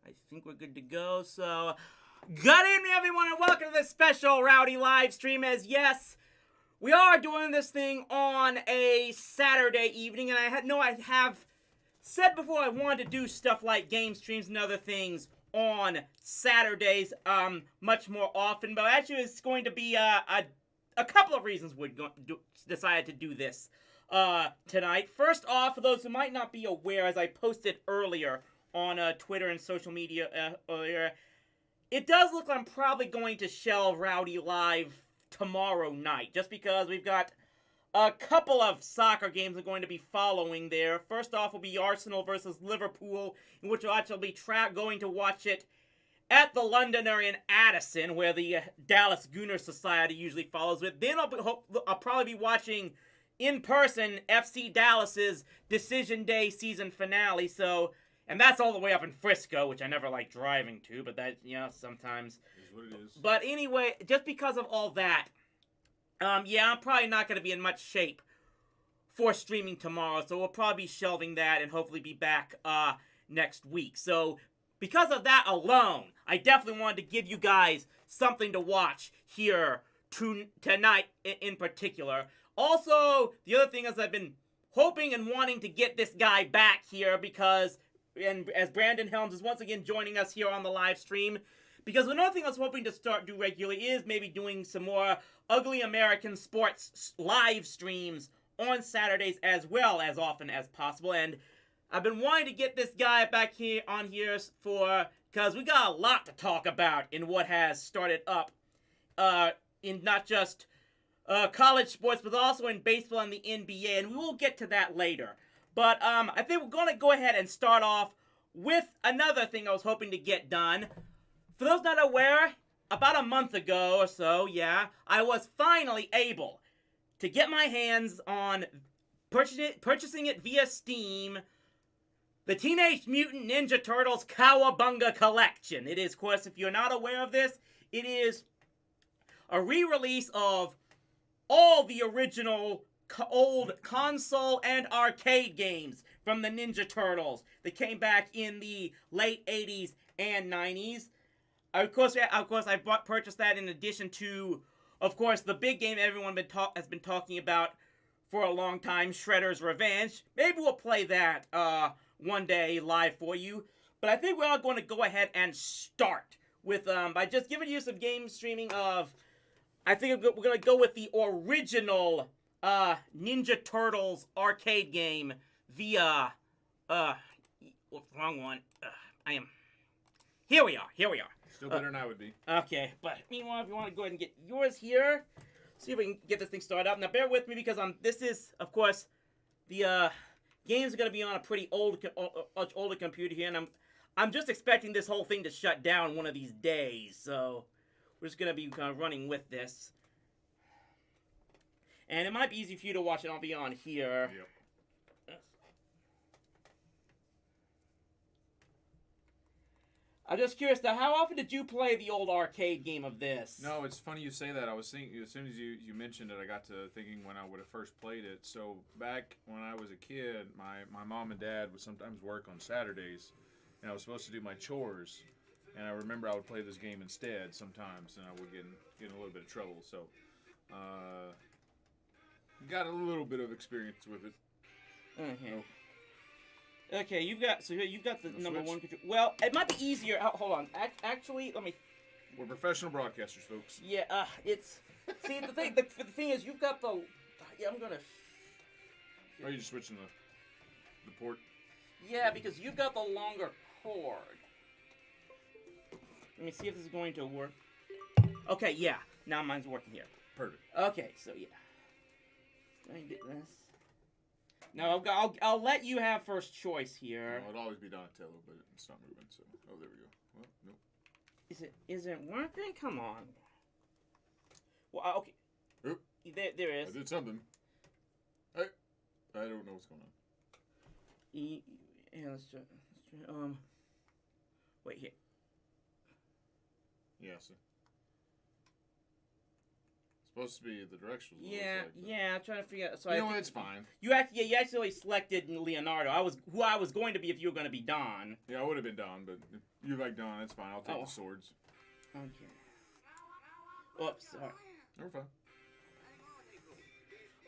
I think we're good to go. So, good evening, everyone, and welcome to this special Rowdy live stream. As yes, we are doing this thing on a Saturday evening, and I have said before I wanted to do stuff like game streams and other things on Saturdays, much more often. But actually, it's going to be a couple of reasons we decided to do this tonight. First off, for those who might not be aware, as I posted earlier on Twitter and social media earlier, it does look like I'm probably going to shelve Rowdy Live tomorrow night, just because we've got a couple of soccer games we're going to be following there. First off will be Arsenal versus Liverpool, in which I'll actually be going to watch it at the Londonderry in Addison, where the Dallas Gooner Society usually follows it. Then I'll probably be watching in person FC Dallas's Decision Day season finale. And that's all the way up in Frisco, which I never like driving to, but that, sometimes. Is what it is. But anyway, just because of all that, I'm probably not going to be in much shape for streaming tomorrow, so we'll probably be shelving that and hopefully be back next week. So, because of that alone, I definitely wanted to give you guys something to watch here tonight in particular. Also, the other thing is I've been hoping and wanting to get this guy back here because, and as Brandon Helms is once again joining us here on the live stream, because another thing I was hoping to do regularly is maybe doing some more Ugly American Sports live streams on Saturdays as well, as often as possible. And I've been wanting to get this guy back here because we got a lot to talk about in what has started up in not just college sports, but also in baseball and the NBA, and we will get to that later. But I think we're going to go ahead and start off with another thing I was hoping to get done. For those not aware, about a month ago or so, I was finally able to get my hands on purchasing it via Steam, the Teenage Mutant Ninja Turtles Cowabunga Collection. It is, of course, if you're not aware of this, it is a re-release of all the original old console and arcade games from the Ninja Turtles that came back in the late 80s and 90s. Of course, I purchased that in addition to, of course, the big game everyone has been talking about for a long time, Shredder's Revenge. Maybe we'll play that one day live for you. But I think we're all going to go ahead and start with by just giving you some game streaming of. I think we're going to go with the original Ninja Turtles arcade game via, wrong one. Here we are. Still better than I would be. Okay, but meanwhile, if you want to go ahead and get yours here, see if we can get this thing started up. Now, bear with me because this is, of course, the games are going to be on a pretty much older computer here, and I'm just expecting this whole thing to shut down one of these days, so we're just going to be kind of running with this. And it might be easy for you to watch it. I'll be on here. Yep. I'm just curious, now, how often did you play the old arcade game of this? No, it's funny you say that. I was thinking, as soon as you mentioned it, I got to thinking when I would have first played it. So back when I was a kid, my mom and dad would sometimes work on Saturdays, and I was supposed to do my chores. And I remember I would play this game instead sometimes, and I would get in a little bit of trouble. So, got a little bit of experience with it. Okay. Oh. Okay, you've got the number switch? one control. Well, it might be easier. Hold on. Actually, let me. We're professional broadcasters, folks. Yeah. It's. See, the thing is, you've got the. Yeah, I'm gonna. Are you just switching the port? Yeah, because you've got the longer cord. Let me see if this is going to work. Okay, yeah. Now mine's working here. Perfect. Okay, so yeah. Let me get this. No, I'll let you have first choice here. Well, it'll always be Donatello, but it's not moving. So, oh, there we go. Well, nope. Is it working? Come on. Well, okay. Oop. There is. I did something. I don't know what's going on. Yeah, let's try. Wait here. Yeah, so. Supposed to be the directionals. Yeah, yeah. I'm trying to figure out. So You I know what? think It's fine. you actually selected Leonardo. Who I was going to be if you were going to be Don. Yeah, I would have been Don, but if you like Don, it's fine. I'll take Oh. the swords. Okay. Oops. Sorry. We're fine.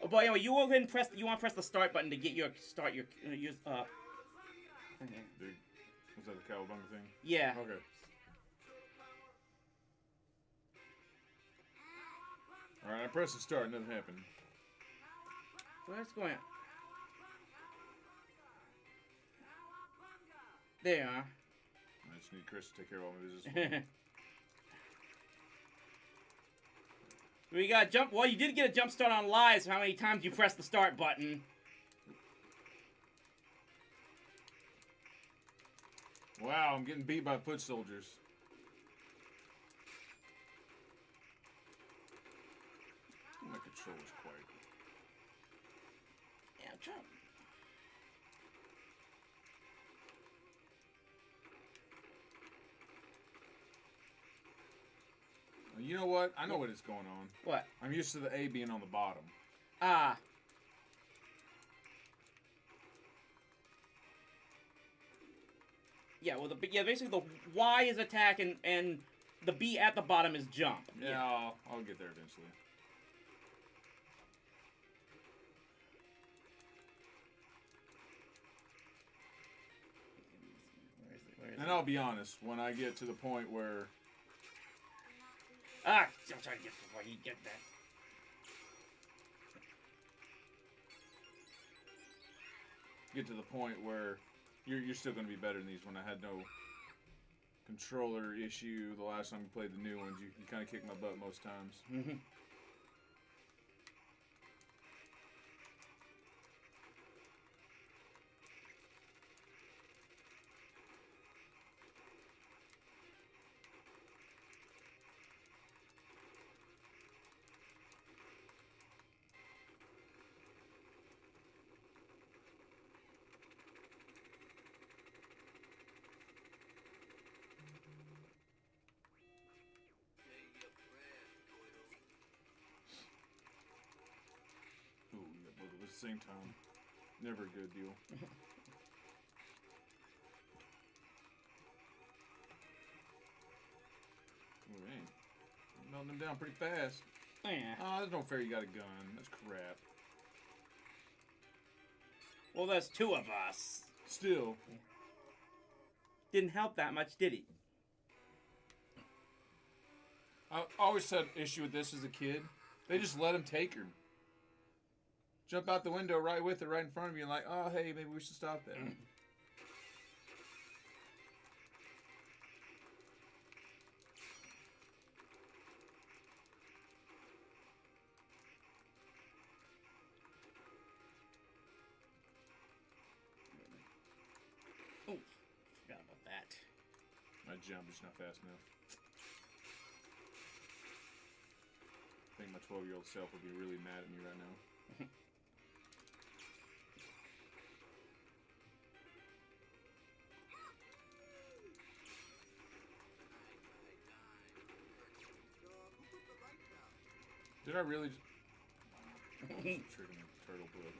Oh, but anyway, you will go ahead and press. You want to press the start button to get your start your Okay. Was that the Cowabunga thing? Yeah. Okay. Alright, I pressed the start, nothing happened. Where's it going? There you are. I just need Chris to take care of all my business. We got jump. Well, you did get a jump start on lives. How many times you pressed the start button? Wow, I'm getting beat by foot soldiers. My controller's quiet. Yeah, I'm trying. You know what? I know what is going on. What? I'm used to the A being on the bottom. Ah. Yeah, well, basically the Y is attack and the B at the bottom is jump. Yeah, I'll get there eventually. Where is And I'll be honest, when I get to the point where... Ah, I'm trying to get before you get that. Get to the point where you're still going to be better than these. When I had no controller issue the last time you played the new ones, you kind of kicked my butt most times. Mm-hmm. Ooh, you got both at the same time. Never a good deal. Ooh, man. Melting them down pretty fast. Yeah. Oh, there's no fair you got a gun. That's crap. Well, there's two of us. Still. Didn't help that much, did it? I always had issue with this as a kid. They just let him take her. Jump out the window right with her, right in front of you, and like, oh, hey, maybe we should stop that. Oh, forgot about that. My jump is not fast enough. I think my 12-year-old self would be really mad at me right now. Did I really just... Tricking the turtle book.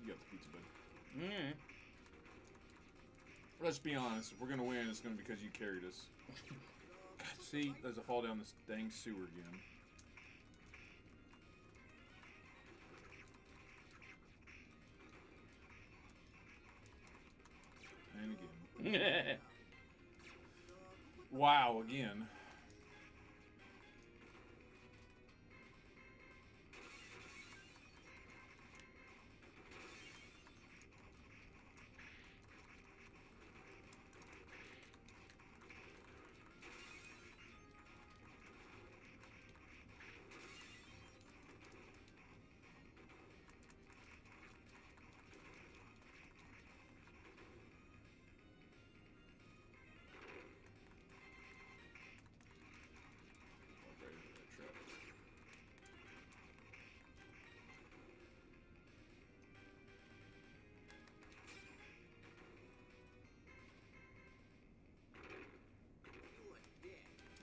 You got the pizza, buddy. Mm. Let's be honest. If we're gonna win, it's gonna be because you carried us. God, see, there's a fall down this dang sewer again. And again. Wow, again.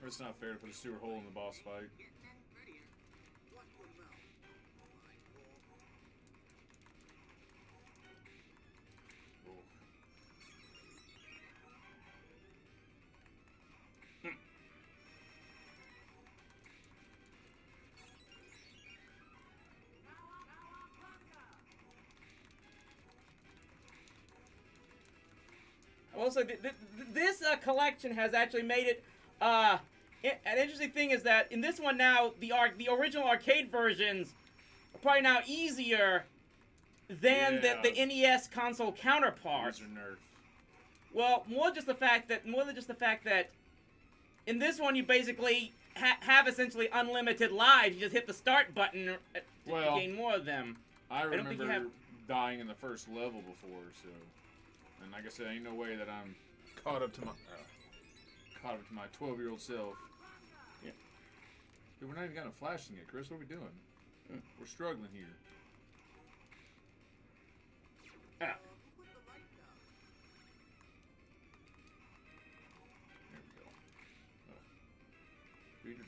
It's not fair to put a sewer hole in the boss fight. Also, this collection has actually made it. An interesting thing is that in this one now, the original arcade versions are probably now easier than the NES console counterparts. These are nerfed. Well, more than just the fact that in this one you basically have essentially unlimited lives. You just hit the start button to gain more of them. I remember dying in the first level before, so. And like I said, ain't no way that I'm caught up to my 12-year-old self. Yeah. Dude, we're not even got a flashing yet, Chris. What are we doing? We're struggling here. Ah. There we go. Reader.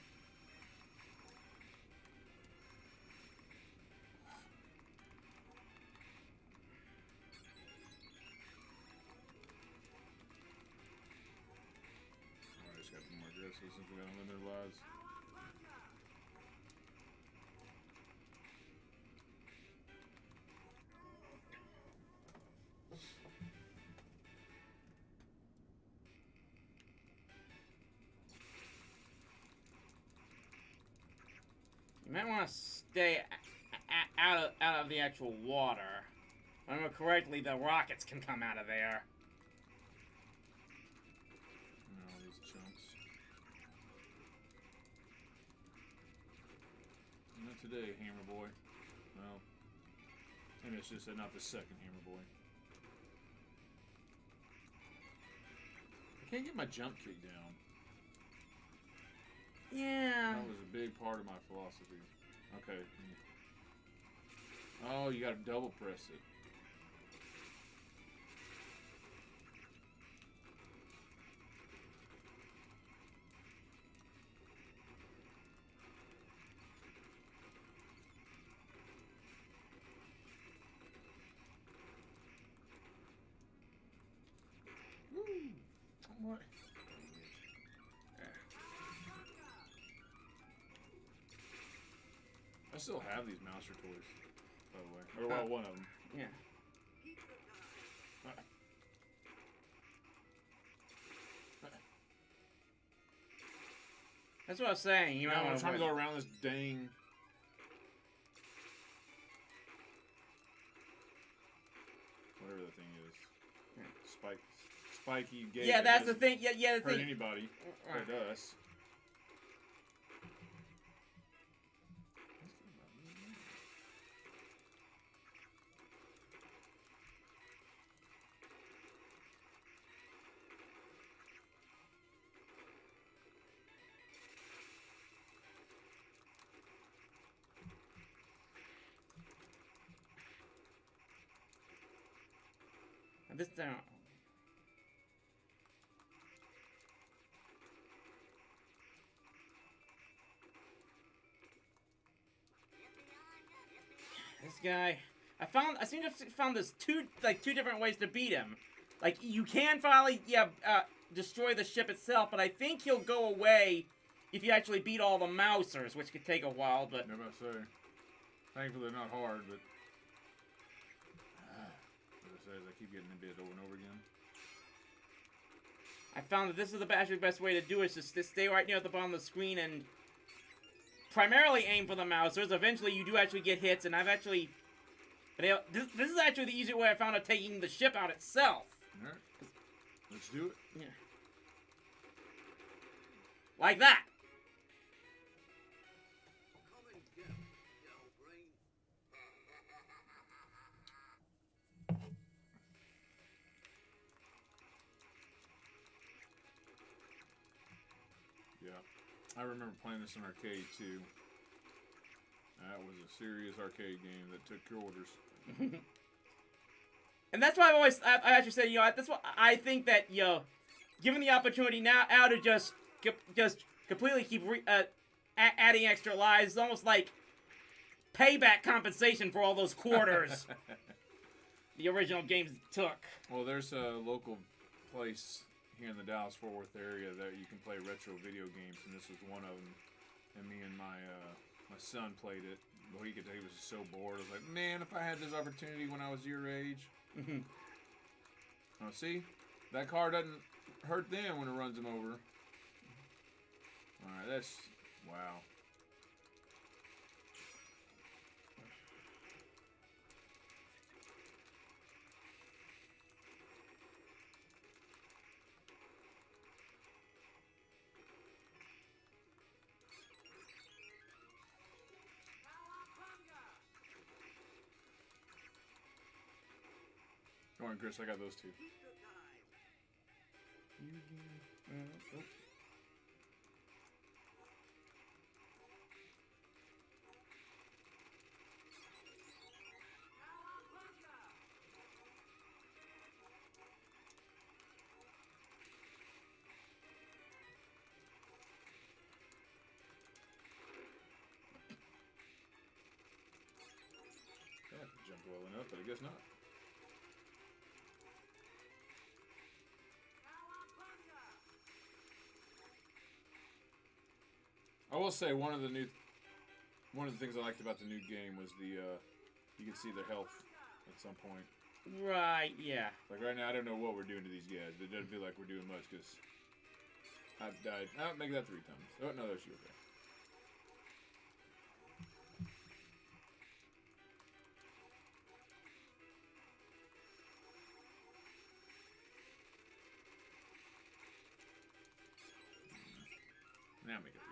Since we got unlimited lives. You might want to stay out of the actual water. If I remember correctly, the rockets can come out of there. Today, Hammer Boy. Well, maybe it's just not the second Hammer Boy. I can't get my jump kick down. Yeah. That was a big part of my philosophy. Okay. Oh, you gotta double press it. What? I still have these Mouser toys, by the way. Or, well, one of them. Yeah. That's what I was saying. You might I'm want trying to go around this dang... whatever the thing is. Yeah. Spiky gate. Yeah, that's the thing. Yeah, the hurt thing. Anybody. Hurt us. This down. This guy, I seem to have found this two different ways to beat him. Like, you can finally, destroy the ship itself, but I think he'll go away if you actually beat all the Mousers, which could take a while, but... I'm about to say, thankfully they're not hard, but... as I keep getting bit over and over again. I found that this is actually the best way to do it, is just to stay right near at the bottom of the screen and primarily aim for the Mousers. Eventually you do actually get hits, and I've actually... This is actually the easier way I found of taking the ship out itself. Alright. Let's do it. Yeah. Like that. Yeah. I remember playing this in arcade too. That was a serious arcade game that took quarters. And that's why I actually say, that's why I think that, given the opportunity now to just completely keep adding extra lives. It's almost like payback compensation for all those quarters the original games took. Well, there's a local place here in the Dallas-Fort Worth area that you can play retro video games, and this was one of them. And me and my son played it. Well, he could tell he was so bored. I was like, man, if I had this opportunity when I was your age. Mm-hmm. Oh, see? That car doesn't hurt them when it runs them over. Alright, that's... wow. Go on, Chris, I got those two. Oh. That jumped well enough, but I guess not. I will say one of the things I liked about the new game was the you can see their health at some point. Right, yeah. Like right now, I don't know what we're doing to these guys. It doesn't feel like we're doing much because I've died. I'll make that 3 times. Oh no, there's you. Okay. Now make it 3 times.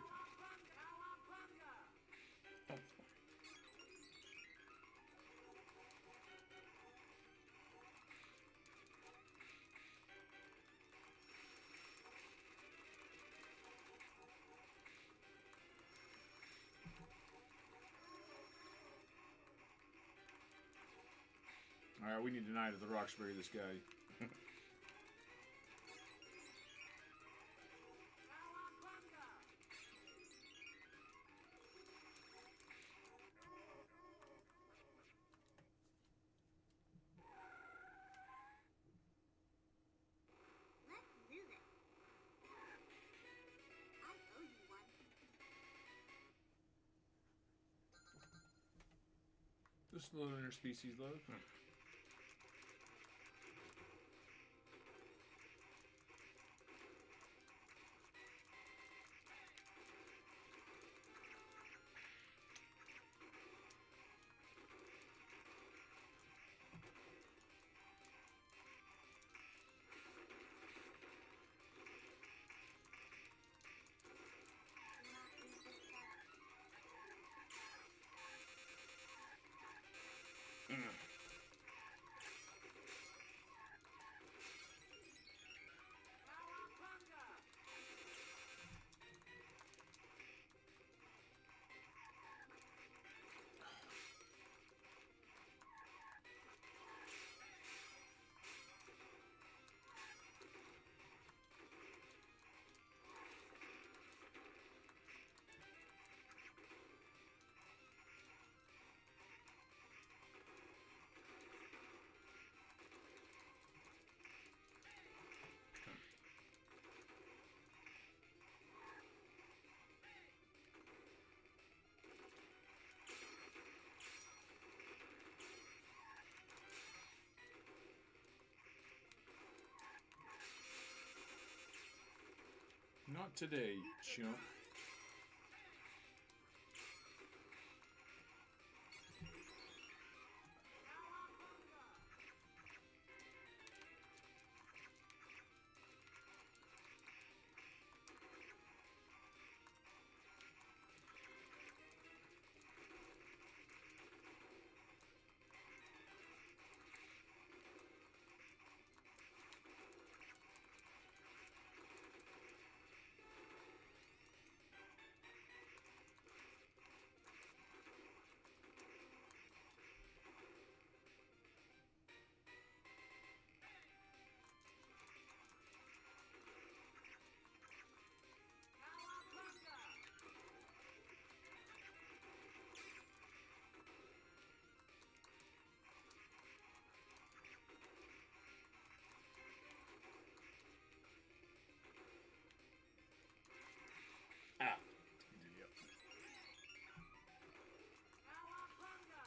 All right, we need tonight at the Roxbury this guy. Just a little interspecies love. Not today, chump.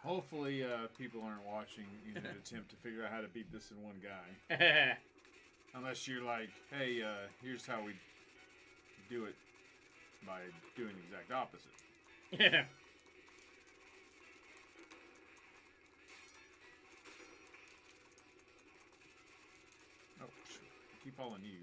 Hopefully, people aren't watching in an attempt to figure out how to beat this in one guy. Unless you're like, hey, here's how we do it by doing the exact opposite. Yeah. Oh, I keep following you.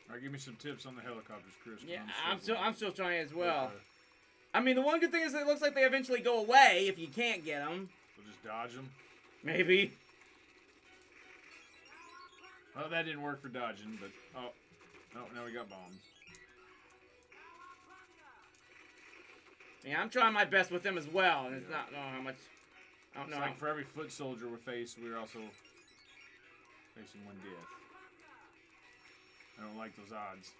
All right, give me some tips on the helicopters, Chris. 'Cause Yeah, struggling. I'm still trying as well. I mean, the one good thing is it looks like they eventually go away if you can't get them. So just dodge them. Maybe. Oh, that didn't work for dodging, but oh, now we got bombs. Yeah, I'm trying my best with them as well, and it's not. I don't know how much. I don't know. It's like for every foot soldier we face, we're also facing one death. I don't like those odds.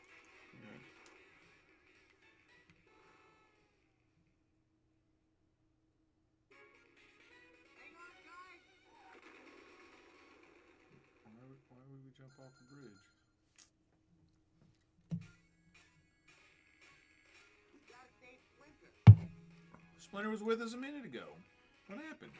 Why would we jump off the bridge? Splinter was with us a minute ago. What happened?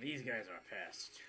These guys are a pest.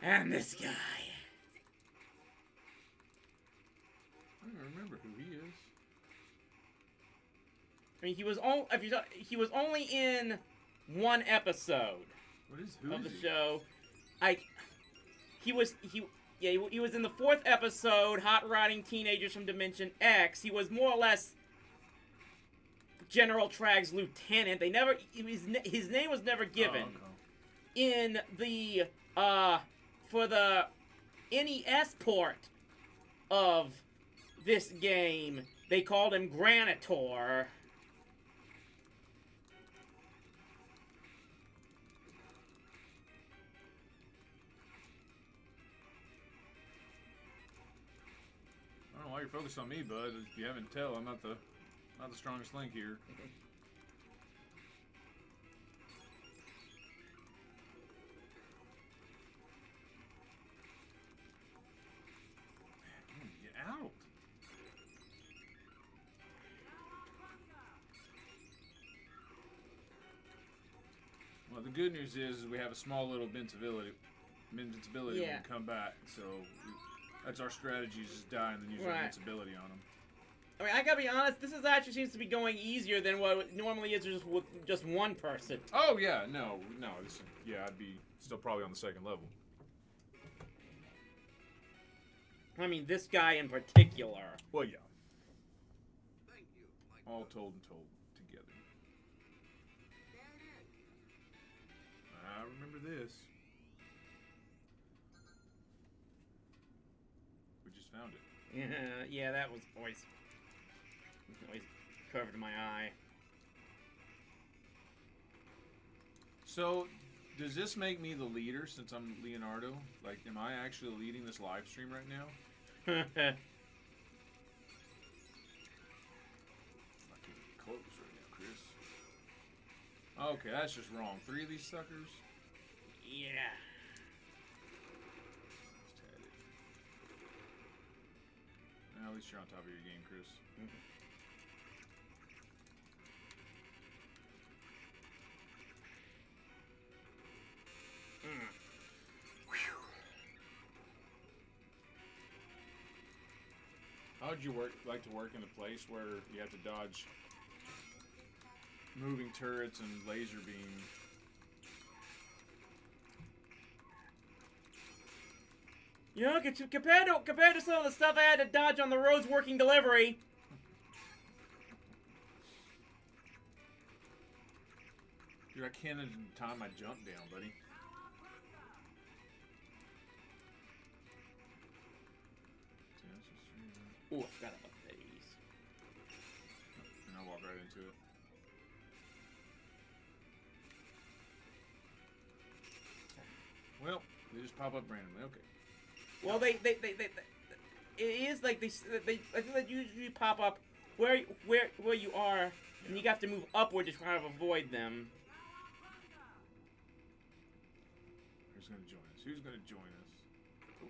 And this guy. I don't remember who he is. I mean, he was only in one episode Who of is the he? show. He was in the 4th episode, Hot Rodding Teenagers from Dimension X. He was more or less General Trag's lieutenant. His name was never given. Oh, okay. In the for the NES port of this game, they called him Granitor. I don't know why you're focused on me, bud. If you haven't tell, I'm not the strongest link here. Get out! Well, the good news is we have a small little invincibility when we come back. So that's our strategy: is just die and then use our invincibility on them. I mean, I gotta be honest. This actually seems to be going easier than what it normally is just with just one person. Oh yeah, no. I'd be still probably on the 2nd level. I mean, this guy in particular. Well, yeah. All told and told together. I remember this. We just found it. Yeah, that was always covered my eye. So, does this make me the leader since I'm Leonardo? Like, am I actually leading this live stream right now? I can't get close right now, Chris. Okay, that's just wrong. 3 of these suckers? Yeah. Just had it. At least you're on top of your game, Chris. How would you like to work in a place where you have to dodge moving turrets and laser beam? You know, compared to some of the stuff I had to dodge on the roads working delivery. Dude, I can't even time my jump down, buddy. Ooh, I forgot about these. And I'll walk right into it. Well, they just pop up randomly. Okay. Well, it is like they I think they usually pop up where you are, and you have to move upward to try to avoid them. Who's gonna join us? Who's gonna join us? Oh.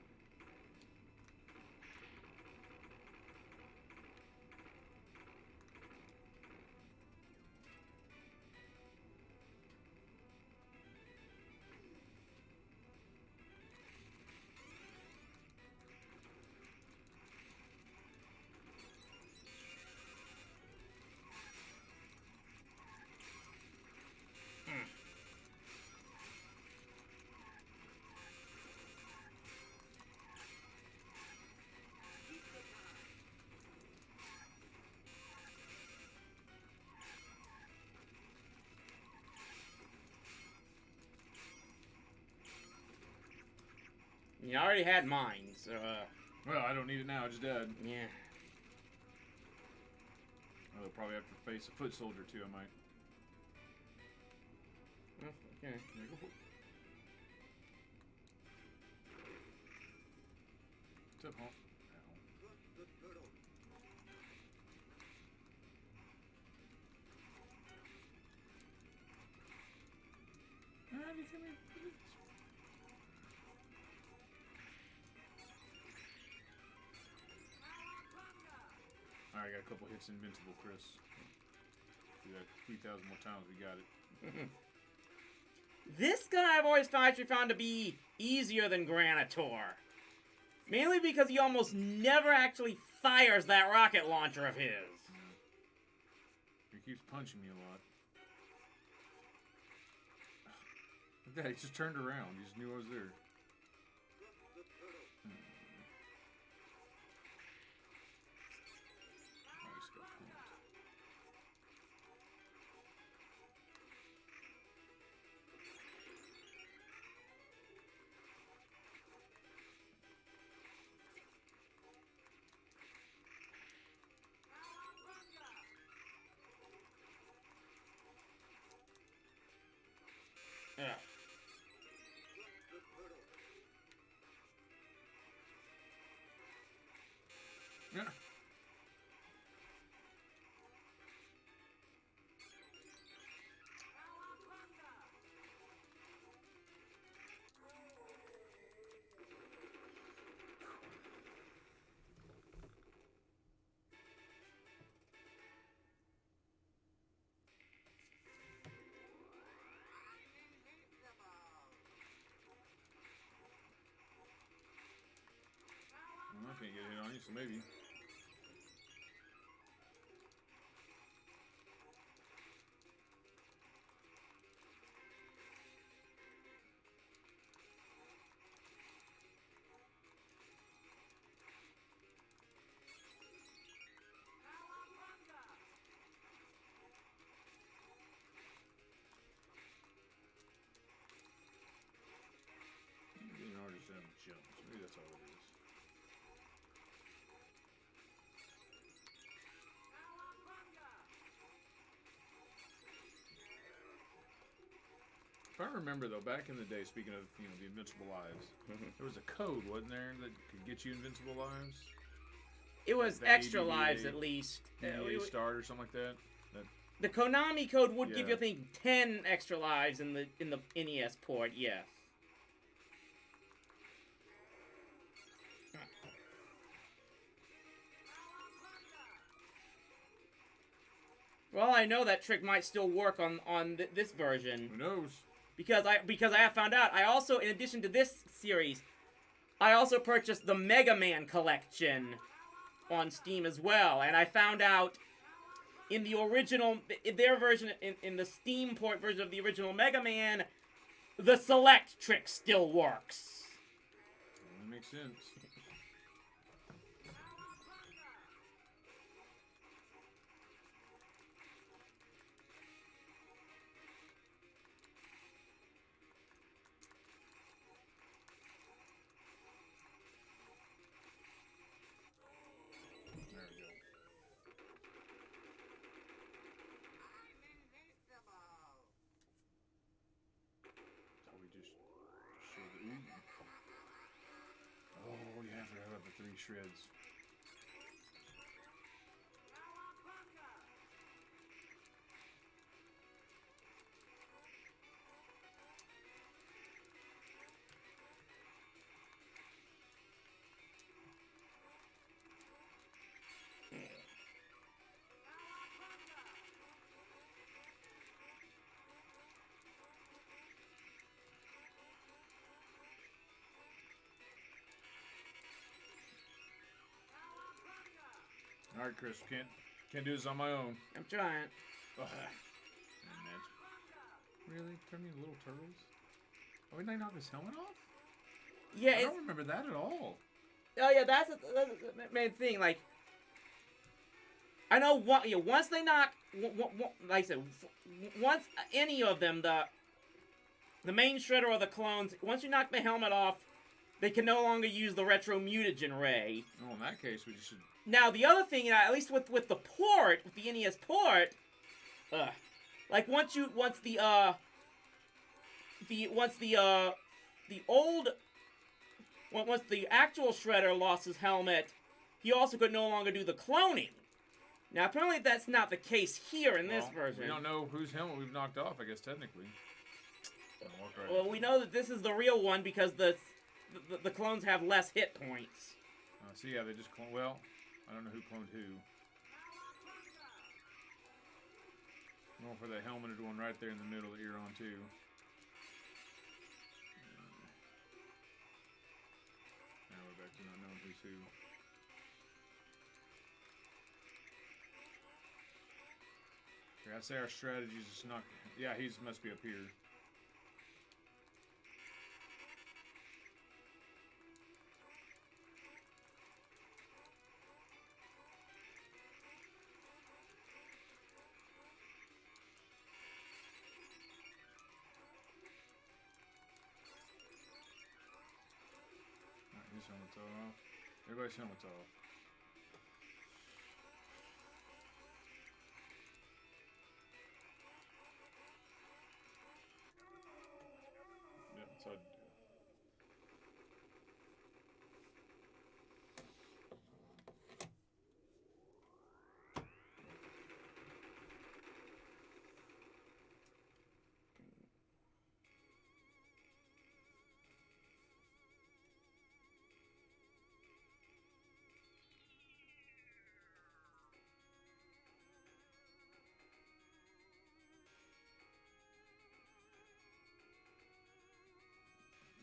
You already had mine, so Well, I don't need it now. I just died. yeah. I'll probably have to face a foot soldier too. I might. Okay. Yeah, go for it. What's up, Hawk? You come here. Alright, got a couple hits invincible, Chris. Do that 3,000 more times, we got it. This gun I've always actually found to be easier than Granitor. Mainly because he almost never actually fires that rocket launcher of his. He keeps punching me a lot. Look at that, he just turned around. He just knew I was there. Yeah. Yeah. Well, I can't get a hit on you, so maybe. You know, just having jumps. Maybe that's all it is. If I remember though, back in the day, speaking of the invincible lives, there was a code, wasn't there, that could get you invincible lives? It was The extra ADDA lives at least. EA start or something like that. The Konami code would give you, I Yeah. think, 10 extra lives in the NES port. Yes. Well, I know that trick might still work on this version. Who knows? Because I have found out, I also, in addition to this series, I also purchased the Mega Man collection on Steam as well, and I found out in the original, in their version, in the Steam port version of the original Mega Man, the select trick still works. That makes sense. There we go. Oh, we just showed the ooh. Oh yeah, I forgot about the 3 shreds. All right, Chris, can't do this on my own. I'm trying. Ugh. And that's really turn me into little turtles. Oh, didn't I knock his helmet off? Yeah, I it's, don't remember that at all. oh yeah, that's the main thing. Like, I know once they knock, like I said, once any of them, the main shredder or the clones, once you knock the helmet off, they can no longer use the retro mutagen ray. Oh, in that case, we just should. Now the other thing, at least with the port, with the NES port, like once the actual shredder lost his helmet, he also could no longer do the cloning. Now apparently that's not the case here in this version. We don't know whose helmet we've knocked off, I guess, technically. Right. Well, we know that this is the real one because the clones have less hit points. So yeah, they just clone. Well, I don't know who cloned who. I'm going for that helmeted one right there in the middle that you're on too. back to not knowing who's who. I say our strategy is just not. Yeah, he must be up here. Alright, his helmet's off. Everybody's helmet's off.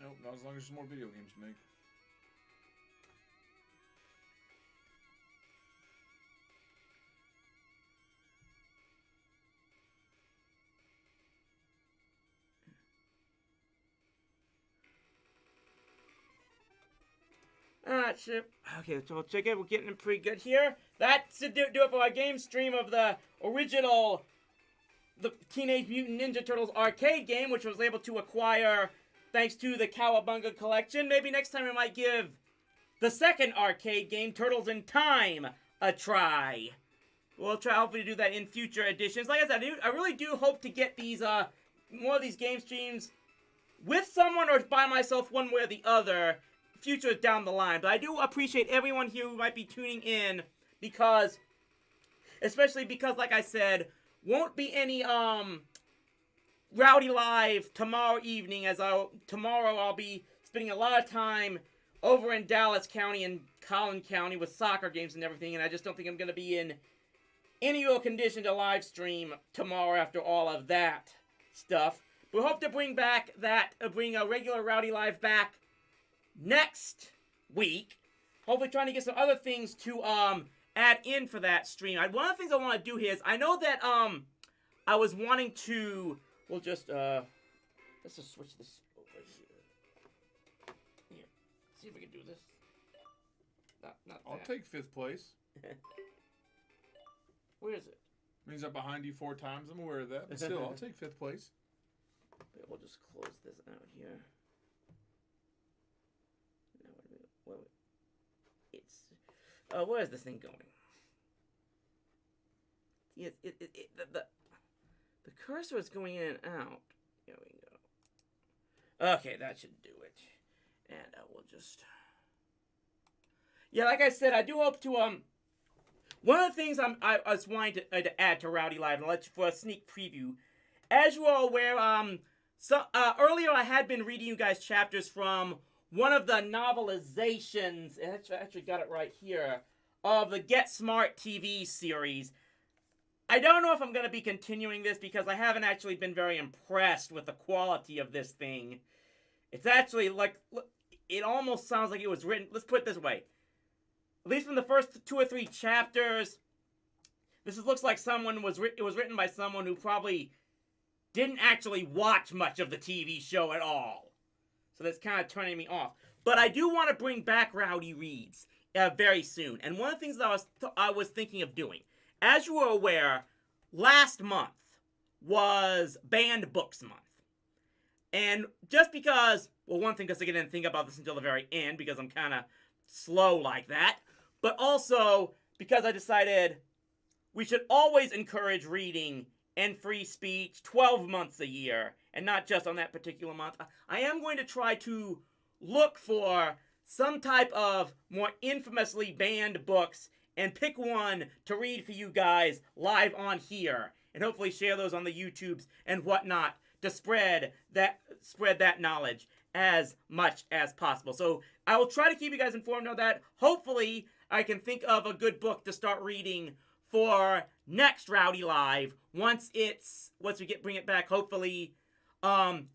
So nope, not as long as there's more video games to make. Alright, Chip. Okay, so we'll check it. We're getting it pretty good here. That should do it for our game stream of the original the Teenage Mutant Ninja Turtles arcade game, which I was able to acquire thanks to the Cowabunga collection. Maybe next time I might give the second arcade game, Turtles in Time, a try. We'll try hopefully to do that in future editions. Like I said, I really do hope to get these more of these game streams with someone or by myself, one way or the other, futures down the line. But I do appreciate everyone here who might be tuning in because, especially because, like I said, won't be any Rowdy Live tomorrow evening, as tomorrow I'll be spending a lot of time over in Dallas County and Collin County with soccer games and everything, and I just don't think I'm going to be in any real condition to live stream tomorrow after all of that stuff. We hope to bring back bring a regular Rowdy Live back next week. Hopefully trying to get some other things to add in for that stream. One of the things I want to do here is, I know that I was wanting to, we'll just let's just switch this over here. Here, see if we can do this. Not I'll that. take 5th place. Where is it? Means I'm behind you 4 times. I'm aware of that. But still, I'll take 5th place. Wait, we'll just close this out here. No, wait a minute. Wait. It's where's this thing going? Yes, the cursor is going in and out. There we go. Okay, that should do it. And we'll just. Yeah, like I said, I do hope to one of the things I was wanting to add to Rowdy Live, and let you for a sneak preview. As you are aware, earlier I had been reading you guys chapters from one of the novelizations, and I actually got it right here, of the Get Smart TV series. I don't know if I'm going to be continuing this because I haven't actually been very impressed with the quality of this thing. It's actually like, it almost sounds like it was written, let's put it this way. At least from the first 2 or 3 chapters, looks like it was written by someone who probably didn't actually watch much of the TV show at all. So that's kind of turning me off. But I do want to bring back Rowdy Reads very soon. And one of the things that I was thinking of doing, as you are aware, last month was Banned Books Month. And just because, well, one thing, because I didn't think about this until the very end, because I'm kind of slow like that, but also because I decided we should always encourage reading and free speech 12 months a year, and not just on that particular month. I am going to try to look for some type of more infamously banned books and pick one to read for you guys live on here, and hopefully share those on the YouTubes and whatnot to spread that knowledge as much as possible. So I will try to keep you guys informed of that. Hopefully I can think of a good book to start reading for next Rowdy Live once we bring it back, hopefully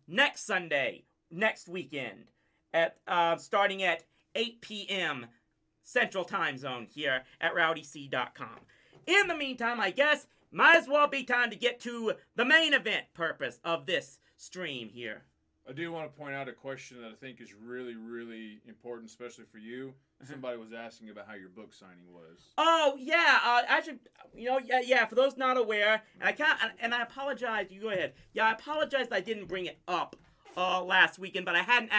next Sunday, next weekend, at starting at 8 p.m. Central Time Zone here at rowdyc.com. In the meantime, I guess, might as well be time to get to the main event purpose of this stream here. I do want to point out a question that I think is really, really important, especially for you. Somebody was asking about how your book signing was. Oh yeah, actually, yeah. For those not aware, and I apologize. You go ahead. Yeah, I apologize that I didn't bring it up last weekend, but I hadn't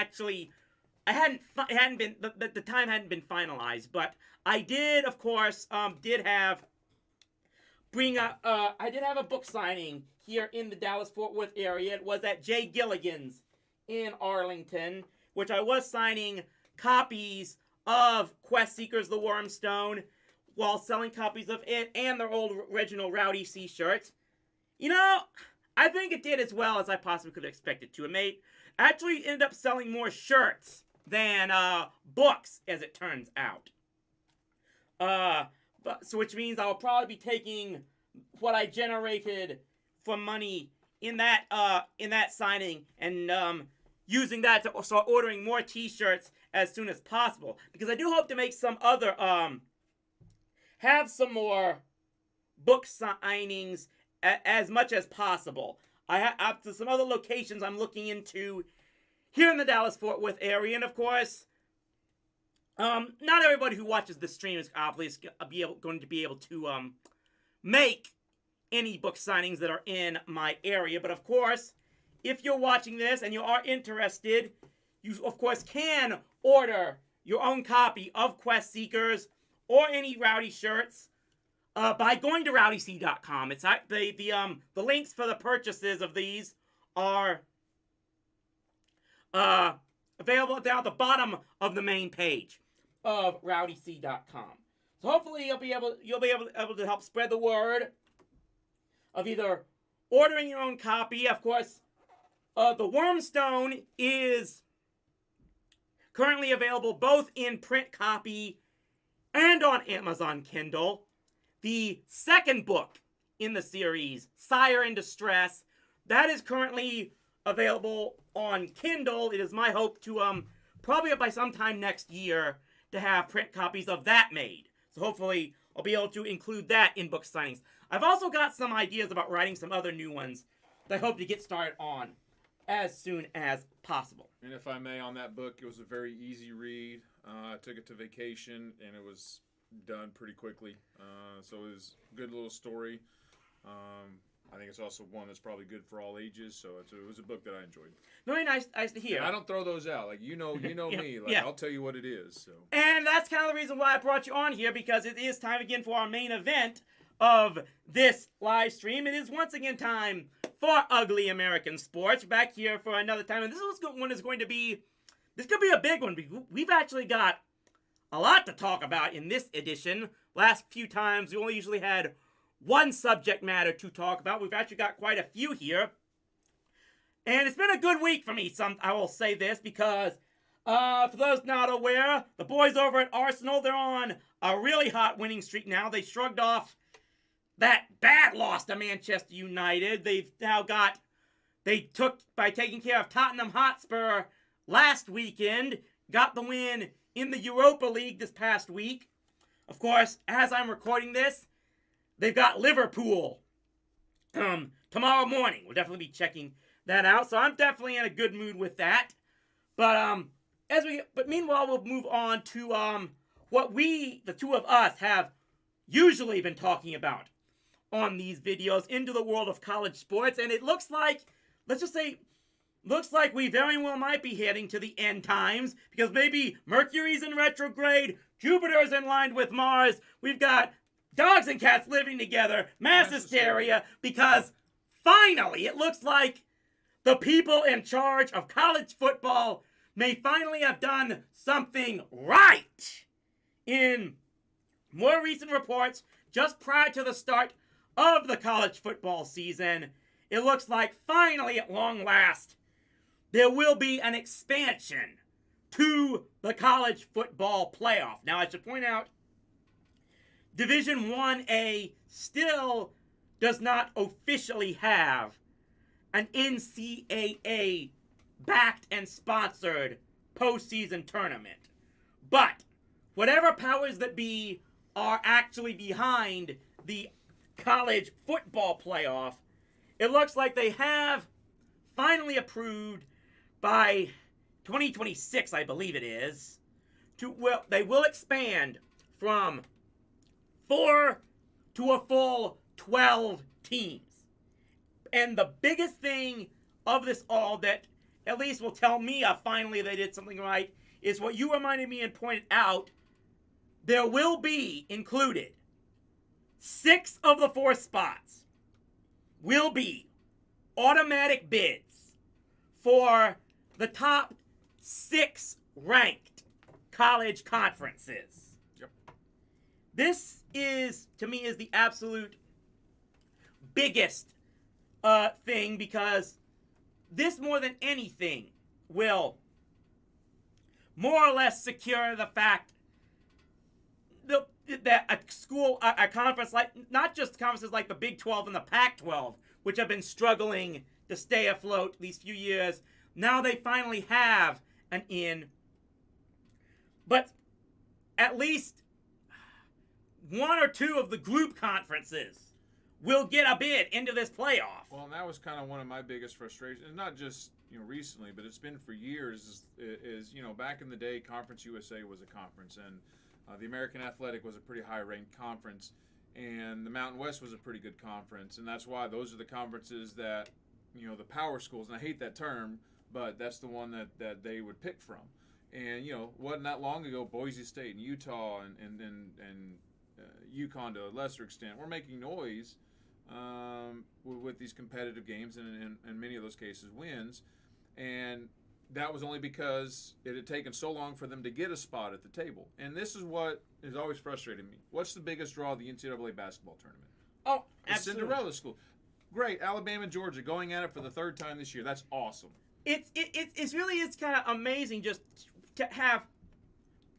been the time hadn't been finalized. But I did, of course, I did have a book signing here in the Dallas-Fort Worth area. It was at Jay Gilligan's in Arlington, which I was signing copies of Quest Seekers the Wormstone while selling copies of it and their old original Rowdy C shirts. I think it did as well as I possibly could have expected to. It actually ended up selling more shirts than books, as it turns out. Which means I'll probably be taking what I generated from money in that signing and using that to start ordering more T-shirts as soon as possible, because I do hope to make some other have some more book signings as much as possible. I have to some other locations I'm looking into here in the Dallas-Fort Worth area, and of course, not everybody who watches the stream is obviously going to be able to make any book signings that are in my area. But of course, if you're watching this and you are interested, you of course can order your own copy of Quest Seekers or any Rowdy shirts by going to rowdyc.com. It's the links for the purchases of these are available down at the bottom of the main page of rowdyc.com. So hopefully you'll be able to help spread the word of either ordering your own copy. Of course, the Wormstone is currently available both in print copy and on Amazon Kindle. The second book in the series, Sire in Distress, that is currently available on Kindle. It is my hope to probably by sometime next year to have print copies of that made. So hopefully I'll be able to include that in book signings. I've also got some ideas about writing some other new ones that I hope to get started on as soon as possible. And if I may, on that book, it was a very easy read. I took it to vacation, and it was done pretty quickly. So it was a good little story. I think it's also one that's probably good for all ages. So it was a book that I enjoyed. Very nice to hear. And I don't throw those out. Like you know me. Like I'll tell you what it is. So. And that's kind of the reason why I brought you on here, because it is time again for our main event of this live stream. It is once again time for Ugly American Sports. Back here for another time, and this one is going to be. This could be a big one. We've actually got a lot to talk about in this edition. Last few times, we only usually had one subject matter to talk about. We've actually got quite a few here. And it's been a good week for me, I will say this, because for those not aware, the boys over at Arsenal, they're on a really hot winning streak now. They shrugged off that bad loss to Manchester United. By taking care of Tottenham Hotspur last weekend, got the win in the Europa League this past week. Of course, as I'm recording this, they've got Liverpool tomorrow morning. We'll definitely be checking that out. So I'm definitely in a good mood with that. But meanwhile, we'll move on to what the two of us, have usually been talking about on these videos, into the world of college sports. And it looks like, we very well might be heading to the end times, because maybe Mercury's in retrograde, Jupiter's in line with Mars, we've got dogs and cats living together, mass hysteria, because finally it looks like the people in charge of college football may finally have done something right. In more recent reports, just prior to the start of the college football season, it looks like finally, at long last, there will be an expansion to the college football playoff. Now, I should point out, Division 1A still does not officially have an NCAA-backed and sponsored postseason tournament. But whatever powers that be are actually behind the college football playoff, it looks like they have finally approved by 2026, I believe it is, they will expand from 4 to a full 12 teams. And the biggest thing of this all that at least will tell me finally they did something right is what you reminded me and pointed out. There will be included 6 of the 4 spots will be automatic bids for the top 6 ranked college conferences. Yep. This is, to me, is the absolute biggest thing, because this more than anything will more or less secure the fact that a conference like, not just conferences like the Big 12 and the Pac-12, which have been struggling to stay afloat these few years, now they finally have an in. But at least 1 or 2 of the group conferences will get a bid into this playoff. Well, and that was kind of one of my biggest frustrations, and not just recently, but it's been for years. Is back in the day, Conference USA was a conference, and the American Athletic was a pretty high-ranked conference, and the Mountain West was a pretty good conference, and that's why those are the conferences that the power schools. And I hate that term, but that's the one that they would pick from. And wasn't that long ago, Boise State and Utah and UConn to a lesser extent were making noise with these competitive games, and in many of those cases wins. And that was only because it had taken so long for them to get a spot at the table. And this is what has always frustrated me. What's the biggest draw of the NCAA basketball tournament? Oh, the absolutely. Cinderella School. Great, Alabama and Georgia going at it for the 3rd time this year. That's awesome. It really is kind of amazing just to have,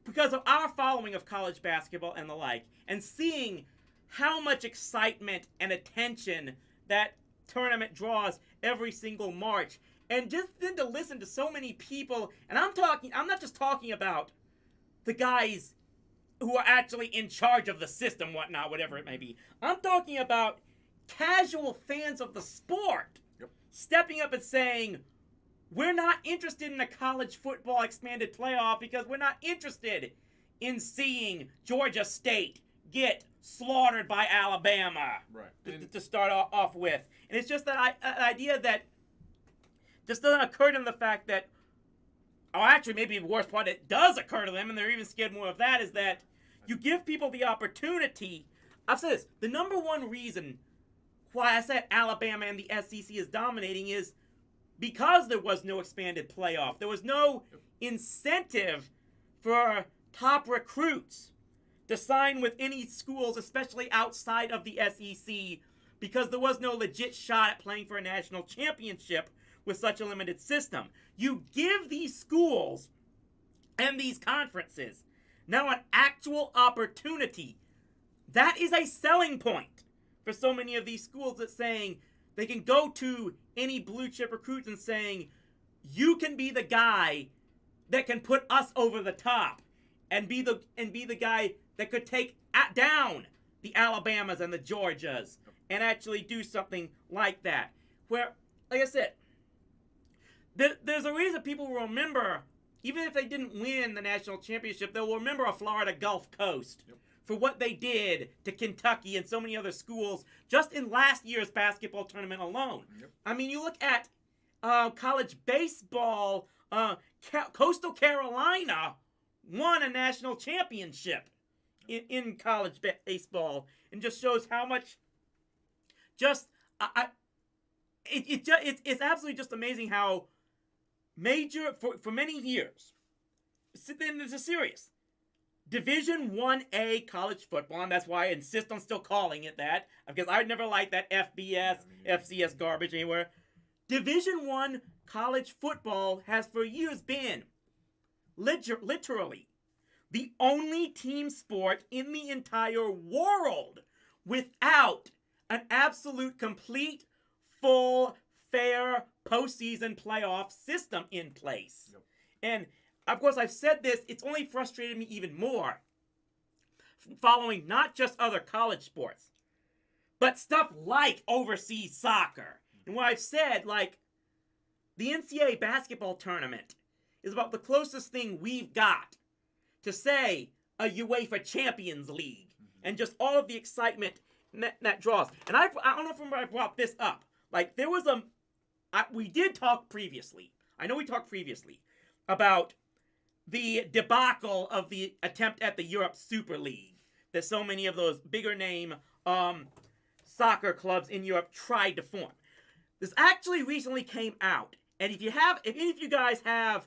because of our following of college basketball and the like, and seeing how much excitement and attention that tournament draws every single March. And just then to listen to so many people, and I'm not just talking about the guys who are actually in charge of the system, whatnot, whatever it may be. I'm talking about casual fans of the sport stepping up and saying, we're not interested in a college football expanded playoff because we're not interested in seeing Georgia State get slaughtered by Alabama, right? To start off with. And it's just that idea that just doesn't occur to them, the fact that, or actually maybe the worst part, it does occur to them, and they're even scared more of that, is that you give people the opportunity. I've said this, the number one reason why I said Alabama and the SEC is dominating is because there was no expanded playoff. There was no incentive for top recruits to sign with any schools, especially outside of the SEC, because there was no legit shot at playing for a national championship with such a limited system. You give these schools and these conferences now an actual opportunity. That is a selling point for so many of these schools, that saying they can go to any blue chip recruits and saying, you can be the guy that can put us over the top and be the guy that could take down the Alabamas and the Georgias and actually do something like that. Where, like I said, there's a reason people will remember, even if they didn't win the national championship, they'll remember a Florida Gulf Coast for what they did to Kentucky and so many other schools just in last year's basketball tournament alone. I mean, you look at college baseball, Coastal Carolina won a national championship in college baseball, and just shows how much it's absolutely just amazing how major, for many years, then there's a serious Division 1A college football, and that's why I insist on still calling it that, because I never liked that FBS, FCS garbage anywhere. Division 1 college football has for years been literally the only team sport in the entire world without an absolute, complete, full, fair postseason playoff system in place. And of course, I've said this, it's only frustrated me even more following not just other college sports, but stuff like overseas soccer. And what I've said, like, the NCAA basketball tournament is about the closest thing we've got to, say, a UEFA Champions League. And just all of the excitement that draws. And I don't know if I brought this up. Like, there was we did talk previously. I know we talked previously about the debacle of the attempt at the Europe Super League that so many of those bigger name soccer clubs in Europe tried to form. This actually recently came out, and if any of you guys have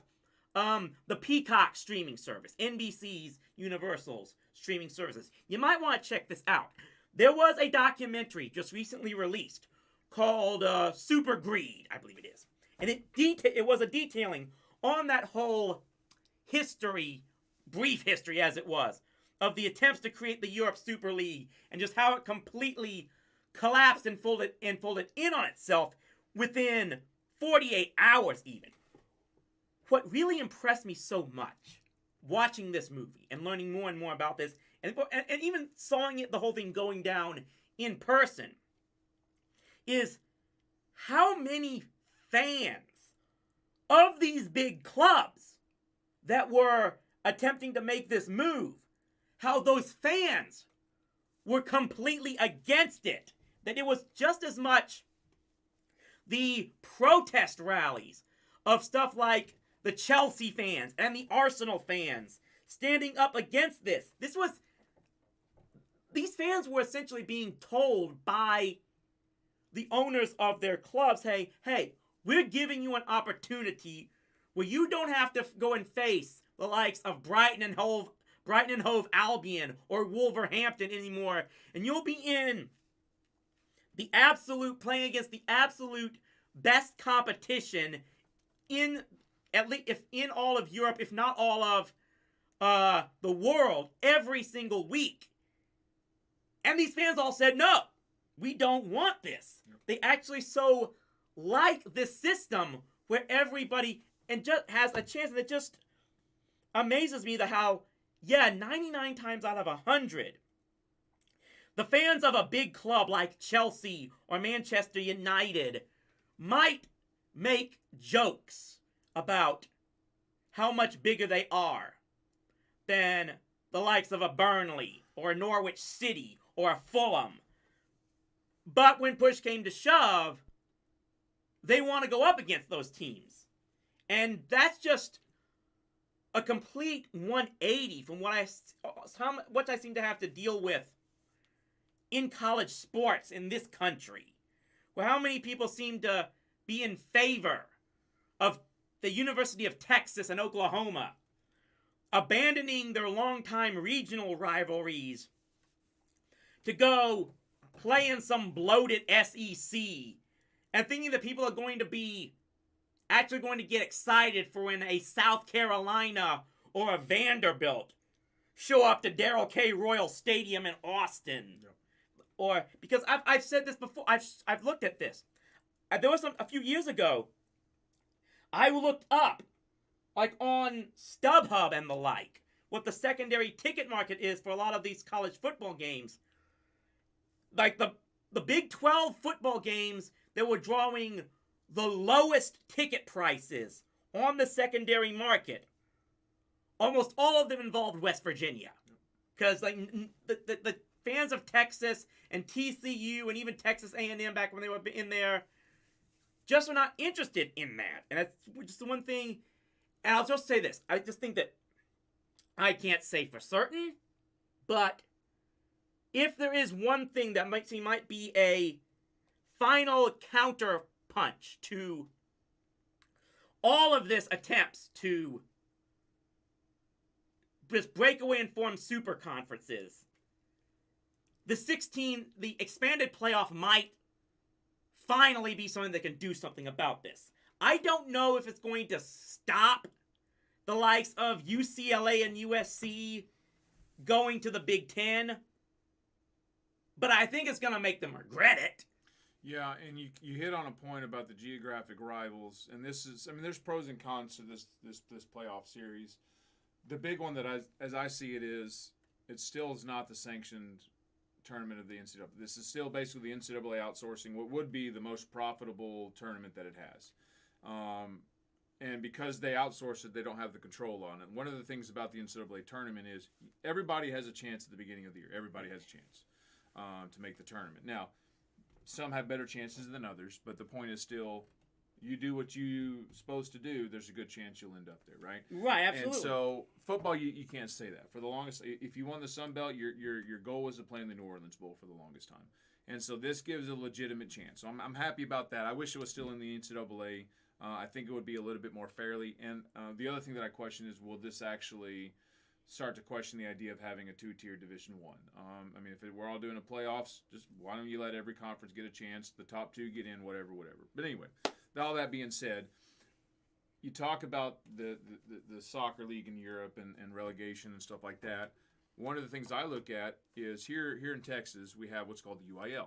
the Peacock streaming service, NBC's, Universal's streaming services, you might want to check this out. There was a documentary just recently released called Super Greed, I believe it is, and it was a detailing on that whole history, brief history as it was, of the attempts to create the Europe Super League and just how it completely collapsed and folded in on itself within 48 hours even. What really impressed me so much watching this movie and learning more and more about this and even sawing the whole thing going down in person is how many fans of these big clubs that were attempting to make this move, how those fans were completely against it. That it was just as much the protest rallies of stuff like the Chelsea fans and the Arsenal fans standing up against this. These fans were essentially being told by the owners of their clubs, hey, we're giving you an opportunity where you don't have to go and face the likes of Brighton and Hove Albion or Wolverhampton anymore, and you'll be in playing against the absolute best competition in all of Europe, if not all of the world, every single week. And these fans all said, no, we don't want this. Yep. They actually so like this system where everybody and just has a chance. And it just amazes me that how, 99 times out of 100, the fans of a big club like Chelsea or Manchester United might make jokes about how much bigger they are than the likes of a Burnley or a Norwich City or a Fulham. But when push came to shove, they want to go up against those teams. And that's just a complete 180 from what I seem to have to deal with in college sports in this country. Where how many people seem to be in favor of the University of Texas and Oklahoma abandoning their longtime regional rivalries to go play in some bloated SEC and thinking that people are going to be actually going to get excited for when a South Carolina or a Vanderbilt show up to Darrell K. Royal Stadium in Austin. Yep. Or, because I've said this before, I've looked at this. There was a few years ago, I looked up, like on StubHub and the like, what the secondary ticket market is for a lot of these college football games. Like the Big 12 football games that were drawing the lowest ticket prices on the secondary market. Almost all of them involved West Virginia. Because like the fans of Texas and TCU and even Texas A&M back when they were in there just were not interested in that. And that's just the one thing. And I'll just say this. I just think that I can't say for certain, but if there is one thing that might be a final counter punch to all of this attempts to just break away and form super conferences, the expanded playoff might finally be something that can do something about this. I don't know if it's going to stop the likes of UCLA and USC going to the Big Ten, but I think it's going to make them regret it. Yeah, and you hit on a point about the geographic rivals, and this is, I mean, there's pros and cons to this playoff series. The big one that as I see it is, it still is not the sanctioned tournament of the NCAA. This is still basically the NCAA outsourcing what would be the most profitable tournament that it has. And because they outsource it, they don't have the control on it. One of the things about the NCAA tournament is everybody has a chance at the beginning of the year. Everybody has a chance to make the tournament. Now, some have better chances than others, but the point is still, you do what you're supposed to do, there's a good chance you'll end up there, right? Right, absolutely. And so football, you can't say that. For the longest, if you won the Sun Belt, your goal was to play in the New Orleans Bowl for the longest time. And so this gives a legitimate chance. So I'm happy about that. I wish it was still in the NCAA. I think it would be a little bit more fairly. And the other thing that I question is, will this actually start to question the idea of having a two-tier Division I? I mean, if we're all doing a playoffs, just why don't you let every conference get a chance? The top two get in, whatever. But anyway, all that being said, you talk about the soccer league in Europe and relegation and stuff like that. One of the things I look at is here in Texas, we have what's called the UIL.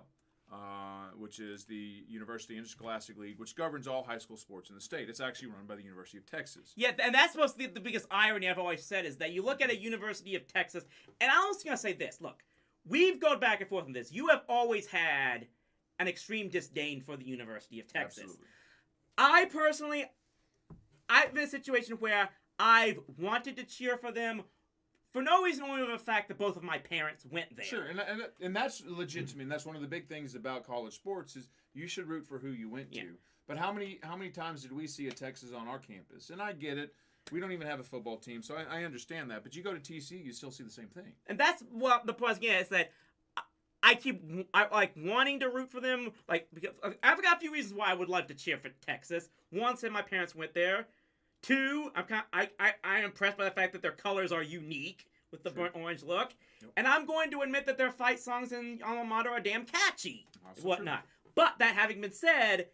Which is the University Interscholastic League, which governs all high school sports in the state. It's actually run by the University of Texas. Yeah, and that's supposed to be the biggest irony I've always said, is that you look at a University of Texas, and I'm just going to say this. Look, we've gone back and forth on this. You have always had an extreme disdain for the University of Texas. Absolutely. I personally, I've been in a situation where I've wanted to cheer for them for no reason, only for the fact that both of my parents went there. Sure, and that's legit to me. And that's one of the big things about college sports is you should root for who you went to. But how many times did we see a Texas on our campus? And I get it. We don't even have a football team, so I understand that. But you go to TCU, you still see the same thing. And that's what the point again is, that I like wanting to root for them. Like, because I've got a few reasons why I would love to cheer for Texas. One, said my parents went there. Two, I'm impressed by the fact that their colors are unique with the burnt orange look. Yep. And I'm going to admit that their fight songs in alma mater are damn catchy and whatnot. True. But that having been said,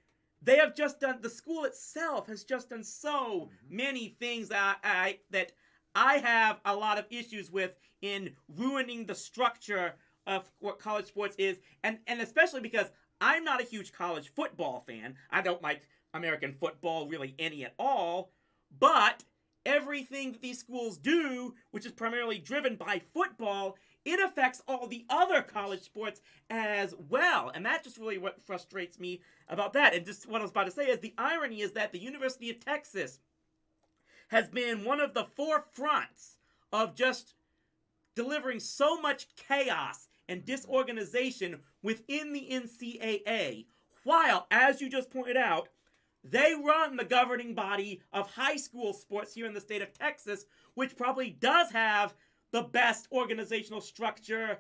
they have just done, the school itself has just done so many things that I have a lot of issues with in ruining the structure of what college sports is. And especially because I'm not a huge college football fan. I don't like American football really any at all. But everything that these schools do, which is primarily driven by football, it affects all the other college sports as well. And that's just really what frustrates me about that. And just what I was about to say is the irony is that the University of Texas has been one of the forefronts of just delivering so much chaos and disorganization within the NCAA, while, as you just pointed out, they run the governing body of high school sports here in the state of Texas, which probably does have the best organizational structure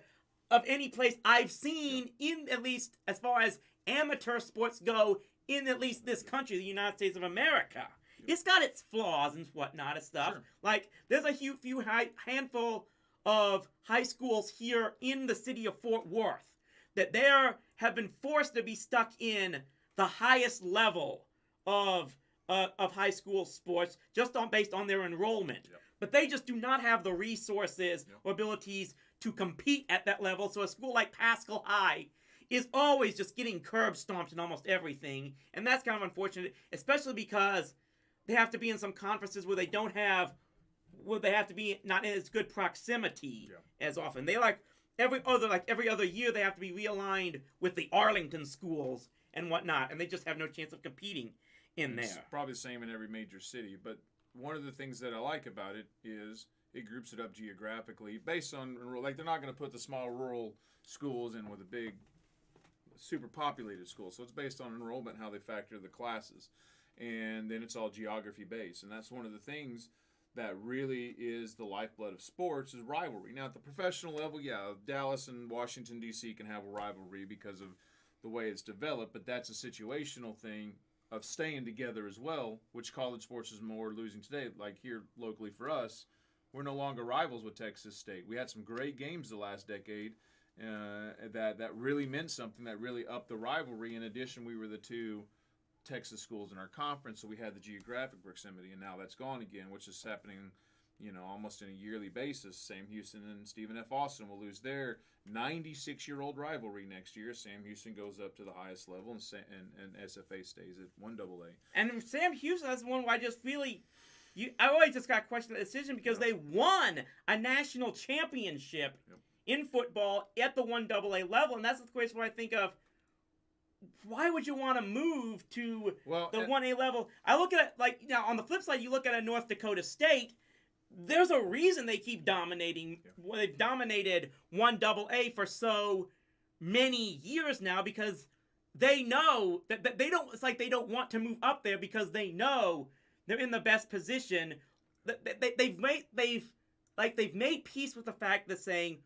of any place I've seen, in at least as far as amateur sports go, in at least this country, the United States of America. It's got its flaws and whatnot and stuff. Sure. Like, there's a handful of high schools here in the city of Fort Worth that have been forced to be stuck in the highest level of high school sports just based on their enrollment. Yep. But they just do not have the resources or abilities to compete at that level. So a school like Pascal High is always just getting curb stomped in almost everything. And that's kind of unfortunate, especially because they have to be in some conferences where they have to be not in as good proximity as often. They every other year they have to be realigned with the Arlington schools and whatnot, and they just have no chance of competing in It's there. Probably the same in every major city, but one of the things that I like about it is it groups it up geographically based on, like, they're not going to put the small rural schools in with a big super populated school, so it's based on enrollment, how they factor the classes, and then it's all geography based. And that's one of the things that really is the lifeblood of sports, is rivalry. Now at the professional level, Dallas and Washington D.C. can have a rivalry because of the way it's developed, but that's a situational thing of staying together as well, which college sports is more losing today. Like here locally for us, we're no longer rivals with Texas State. We had some great games the last decade that really meant something, that really upped the rivalry. In addition, we were the two Texas schools in our conference, so we had the geographic proximity, and now that's gone again, which is happening almost on a yearly basis. Sam Houston and Stephen F. Austin will lose their 96-year-old rivalry next year. Sam Houston goes up to the highest level, and SFA stays at 1AA. And Sam Houston, that's the one where I just really, I always just got questioned the decision because they won a national championship in football at the 1AA level, and that's the question where I think of, why would you want to move to the 1A level? I look at it now on the flip side, you look at a North Dakota State. There's a reason they keep dominating. Well, they've dominated 1AA for so many years now because they know that they don't. It's like they don't want to move up there because they know they're in the best position. They've made peace with the fact that saying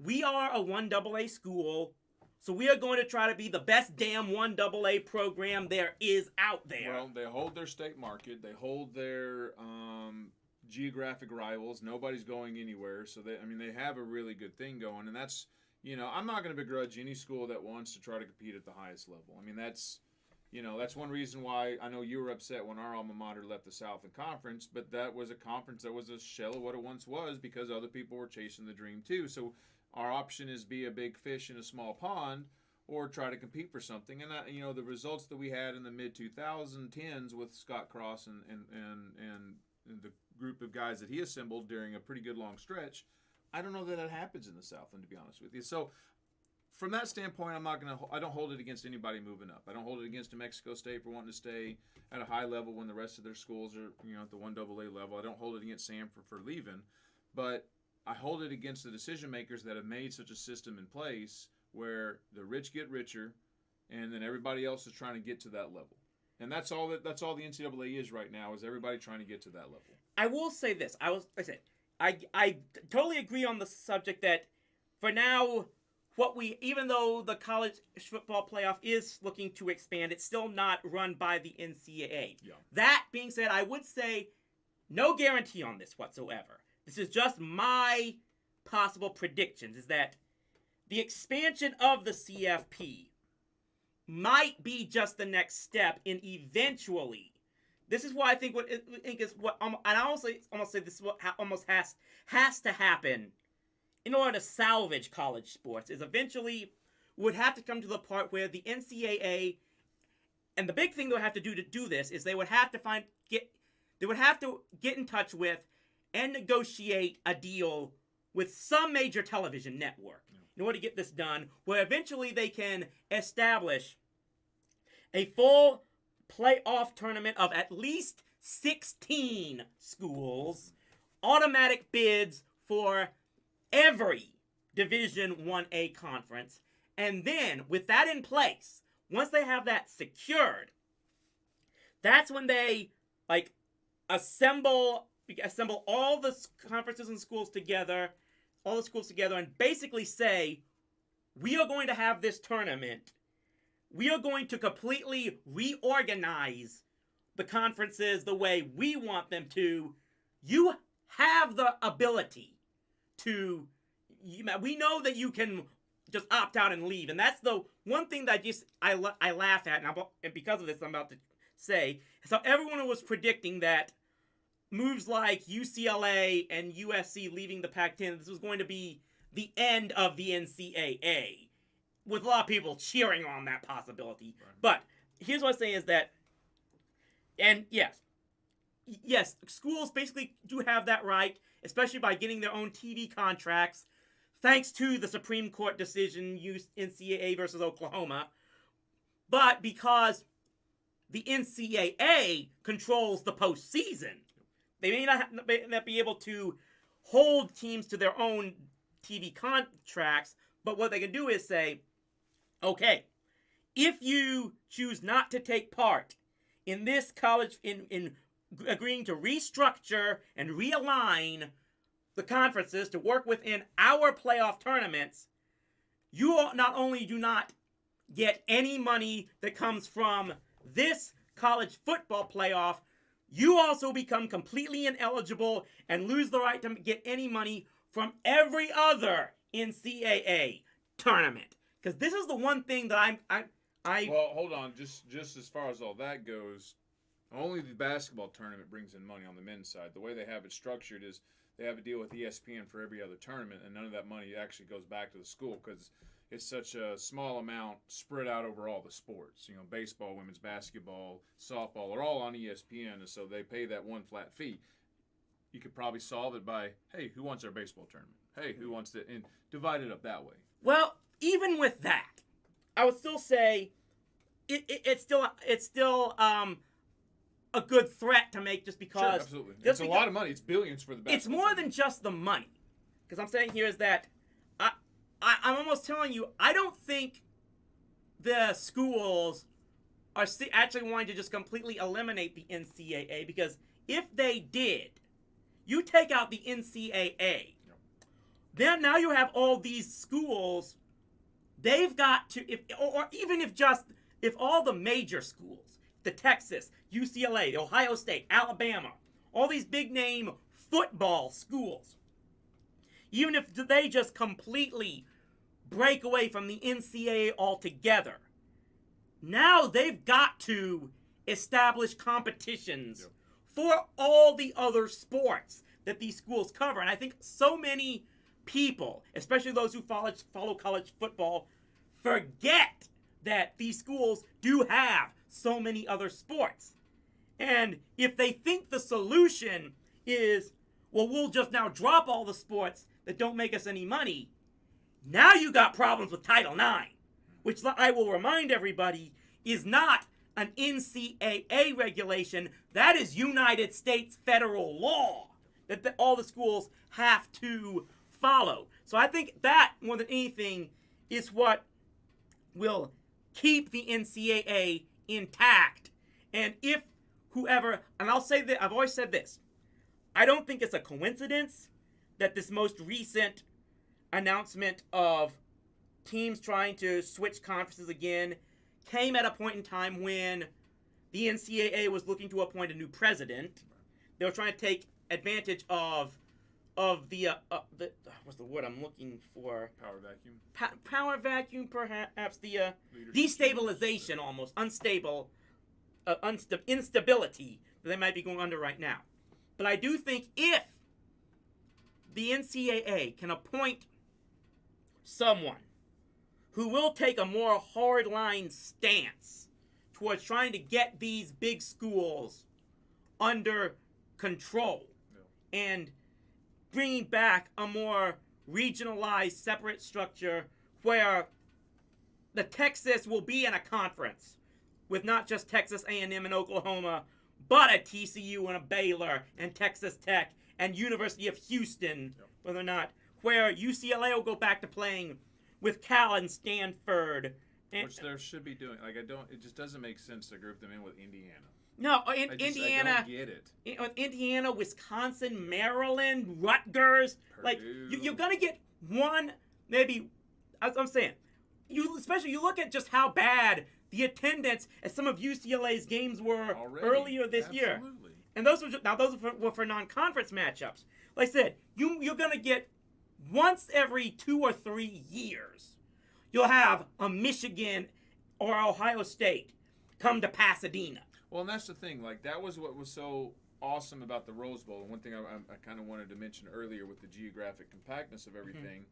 we are a 1AA school. So we are going to try to be the best damn 1AA program there is out there. Well, they hold their state market. They hold their geographic rivals. Nobody's going anywhere. So they have a really good thing going. And that's, I'm not going to begrudge any school that wants to try to compete at the highest level. I mean, that's one reason why I know you were upset when our alma mater left the Southland Conference, but that was a conference that was a shell of what it once was because other people were chasing the dream too. So our option is be a big fish in a small pond or try to compete for something. And, the results that we had in the mid-2010s with Scott Cross and the group of guys that he assembled during a pretty good long stretch, I don't know that it happens in the Southland, to be honest with you. So from that standpoint, I don't hold it against anybody moving up. I don't hold it against New Mexico State for wanting to stay at a high level when the rest of their schools are, at the 1AA level. I don't hold it against Sanford for leaving. But I hold it against the decision makers that have made such a system in place where the rich get richer, and then everybody else is trying to get to that level. And that's all the NCAA is right now, is everybody trying to get to that level. I will say this. I totally agree on the subject that for now, even though the college football playoff is looking to expand, it's still not run by the NCAA. Yeah. That being said, I would say no guarantee on this whatsoever. This is just my possible predictions, is that the expansion of the CFP might be just the next step in eventually. This is why I think and I almost say this is what almost has to happen in order to salvage college sports, is eventually would have to come to the part where the NCAA, and the big thing they would have to do this is they would have to get in touch with and negotiate a deal with some major television network in order to get this done, where eventually they can establish a full playoff tournament of at least 16 schools, automatic bids for every Division 1A conference, and then with that in place, once they have that secured, that's when they assemble all the conferences and schools together, and basically say, we are going to have this tournament. We are going to completely reorganize the conferences the way we want them to. You have the ability to, we know that you can just opt out and leave. And that's the one thing that I laugh at, and because of this I'm about to say. So everyone was predicting that moves like UCLA and USC leaving the Pac-10, this was going to be the end of the NCAA, with a lot of people cheering on that possibility. Right. But here's what I'm saying is that, and yes, schools basically do have that right, especially by getting their own TV contracts, thanks to the Supreme Court decision, NCAA versus Oklahoma. But because the NCAA controls the postseason, they may not be able to hold teams to their own TV contracts, but what they can do is say, okay, if you choose not to take part in this college, in agreeing to restructure and realign the conferences to work within our playoff tournaments, you not only do not get any money that comes from this college football playoff, you also become completely ineligible and lose the right to get any money from every other NCAA tournament. Because this is the one thing that Well, hold on. Just as far as all that goes, Only the basketball tournament brings in money on the men's side. The way they have it structured is they have a deal with ESPN for every other tournament, and none of that money actually goes back to the school because it's such a small amount spread out over all the sports. You know, baseball, women's basketball, softball are all on ESPN, and so they pay that one flat fee. You could probably solve it by, hey, who wants our baseball tournament? Hey, who wants to, and divide it up that way. Well, even with that, I would still say it's still a good threat to make just because. Sure, absolutely. It's a lot of money. It's billions for the basketball. It's more than just the money. Because I'm saying here is that I'm almost telling you, I don't think the schools are actually wanting to just completely eliminate the NCAA, because if they did, you take out the NCAA, then now you have all these schools. They've got to, if all the major schools, the Texas, UCLA, Ohio State, Alabama, all these big name football schools, even if they just completely break away from the NCAA altogether, now they've got to establish competitions for all the other sports that these schools cover. And I think so many people, especially those who follow college football, forget that these schools do have so many other sports. And if they think the solution is, well, we'll just now drop all the sports that don't make us any money, now you got problems with Title IX, which I will remind everybody is not an NCAA regulation. That is United States federal law that all the schools have to follow. So I think that, more than anything, is what will keep the NCAA intact. And if whoever, and I'll say that, I've always said this, I don't think it's a coincidence that this most recent announcement of teams trying to switch conferences again came at a point in time when the NCAA was looking to appoint a new president. They were trying to take advantage of the what's the word I'm looking for? Power vacuum. Power vacuum, perhaps. The destabilization, almost unstable, instability that they might be going under right now. But I do think if the NCAA can appoint someone who will take a more hardline stance towards trying to get these big schools under control and bringing back a more regionalized, separate structure where the Texas will be in a conference with not just Texas A&M and Oklahoma, but a TCU and a Baylor and Texas Tech and University of Houston, whether or not, where UCLA will go back to playing with Cal and Stanford. Which they should be doing. It just doesn't make sense to group them in with Indiana. No, Indiana. I don't get it. With Indiana, Wisconsin, Maryland, Rutgers. Purdue. Like, you're going to get one, maybe, as I'm saying, especially you look at just how bad the attendance at some of UCLA's games were earlier this year. And those were for non-conference matchups. Like I said, you're going to get once every 2 or 3 years, you'll have a Michigan or Ohio State come to Pasadena. Well, and that's the thing. Like, that was what was so awesome about the Rose Bowl. And one thing I kind of wanted to mention earlier with the geographic compactness of everything,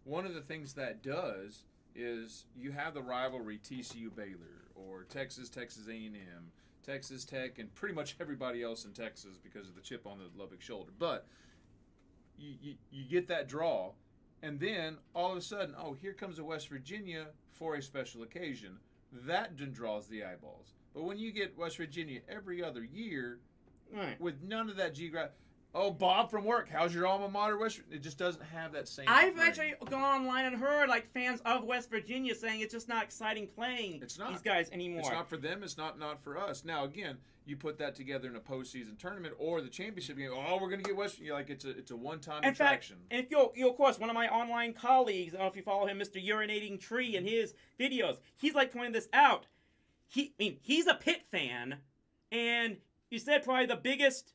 one of the things that does is you have the rivalry TCU Baylor or Texas A&M, Texas Tech, and pretty much everybody else in Texas because of the chip on the Lubbock shoulder. But you get that draw, and then all of a sudden, here comes a West Virginia for a special occasion. That then draws the eyeballs. But when you get West Virginia every other year, with none of that geographic, Bob from work, how's your alma mater, West Virginia? It just doesn't have that same. I've actually gone online and heard fans of West Virginia saying it's just not exciting playing these guys anymore. It's not for them. It's not for us. Now again, you put that together in a postseason tournament or the championship game. We're going to get West Virginia. It's a one-time attraction. And if you of course, one of my online colleagues, I don't know if you follow him, Mr. Urinating Tree, in his videos, he's pointing this out. He's a Pitt fan, and he said probably the biggest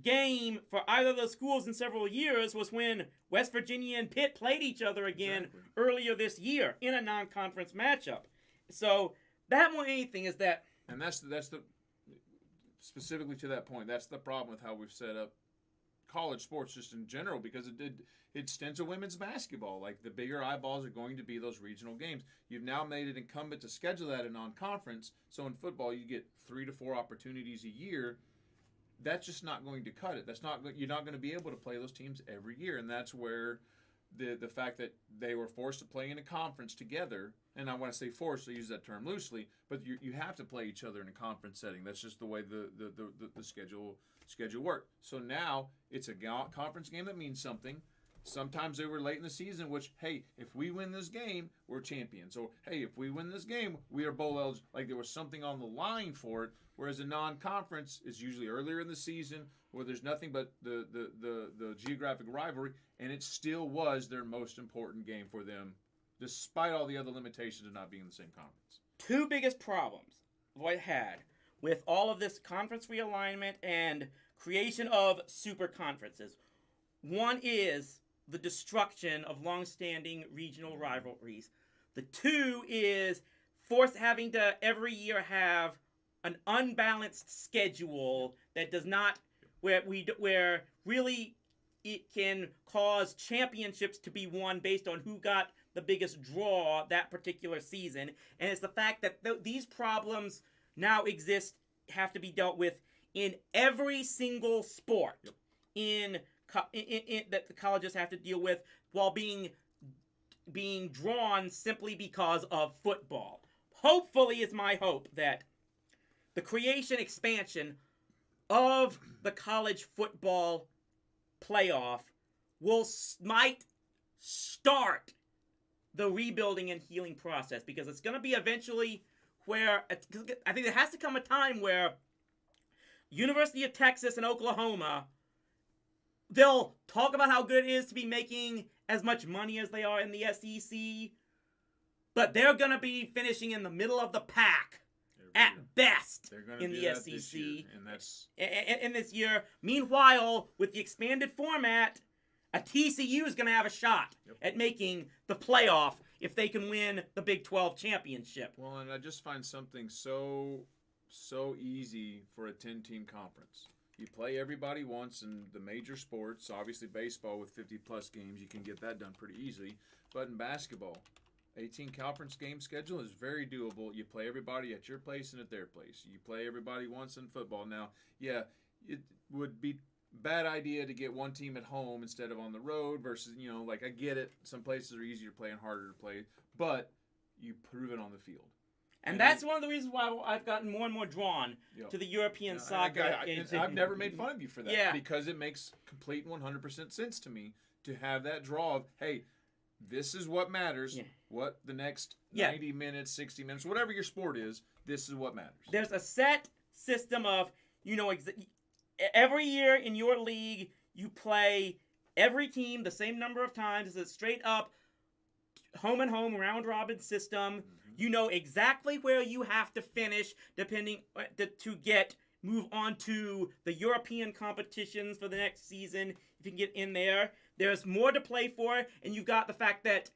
game for either of those schools in several years was when West Virginia and Pitt played each other again earlier this year in a non-conference matchup. So that more than anything is that, and that's the specifically to that point, that's the problem with how we've set up college sports just in general, because it stints of women's basketball. Like, the bigger eyeballs are going to be those regional games. You've now made it incumbent to schedule that in non-conference. So in football, you get 3 to 4 opportunities a year. That's just not going to cut it. You're not going to be able to play those teams every year, and that's where the fact that they were forced to play in a conference together, and I want to say forced, I use that term loosely, but you have to play each other in a conference setting. That's just the way the schedule worked. So now it's a conference game that means something. Sometimes they were late in the season, which, hey, if we win this game, we're champions. Or, hey, if we win this game, we are bowl eligible. Like, there was something on the line for it, whereas a non-conference is usually earlier in the season where there's nothing but the geographic rivalry, and it still was their most important game for them, despite all the other limitations of not being in the same conference. 2 biggest problems Lloyd had with all of this conference realignment and creation of super conferences. One is the destruction of long-standing regional rivalries. The 2 is having to every year have an unbalanced schedule that does not, where really it can cause championships to be won based on who got the biggest draw that particular season. And it's the fact that these problems now exist, have to be dealt with in every single sport. Yep. That the colleges have to deal with, while being drawn simply because of football. Hopefully, it's my hope that the expansion of the college football playoff might start the rebuilding and healing process, because it's going to be eventually where I think there has to come a time where University of Texas and Oklahoma, they'll talk about how good it is to be making as much money as they are in the SEC, but they're going to be finishing in the middle of the pack at best in the SEC this year, and that's in this year. Meanwhile, with the expanded format, a TCU is going to have a shot at making the playoff if they can win the Big 12 championship. Well, and I just find something so easy for a 10-team conference. You play everybody once in the major sports. Obviously, baseball with 50-plus games, you can get that done pretty easily. But in basketball, 18 conference game schedule is very doable. You play everybody at your place and at their place. You play everybody once in football. Now, yeah, it would be a bad idea to get one team at home instead of on the road versus, like, I get it. Some places are easier to play and harder to play. But you prove it on the field. And that's one of the reasons why I've gotten more and more drawn to the European soccer. I've never made fun of you for that. Yeah. Because it makes complete 100% sense to me to have that draw of, hey, this is what matters. Yeah. What the next 90 minutes, 60 minutes, whatever your sport is, this is what matters. There's a set system of, every year in your league, you play every team the same number of times. It's a straight up home and home round robin system. Mm-hmm. You know exactly where you have to finish depending to move on to the European competitions for the next season. If you can get in there, there's more to play for, and you've got the fact that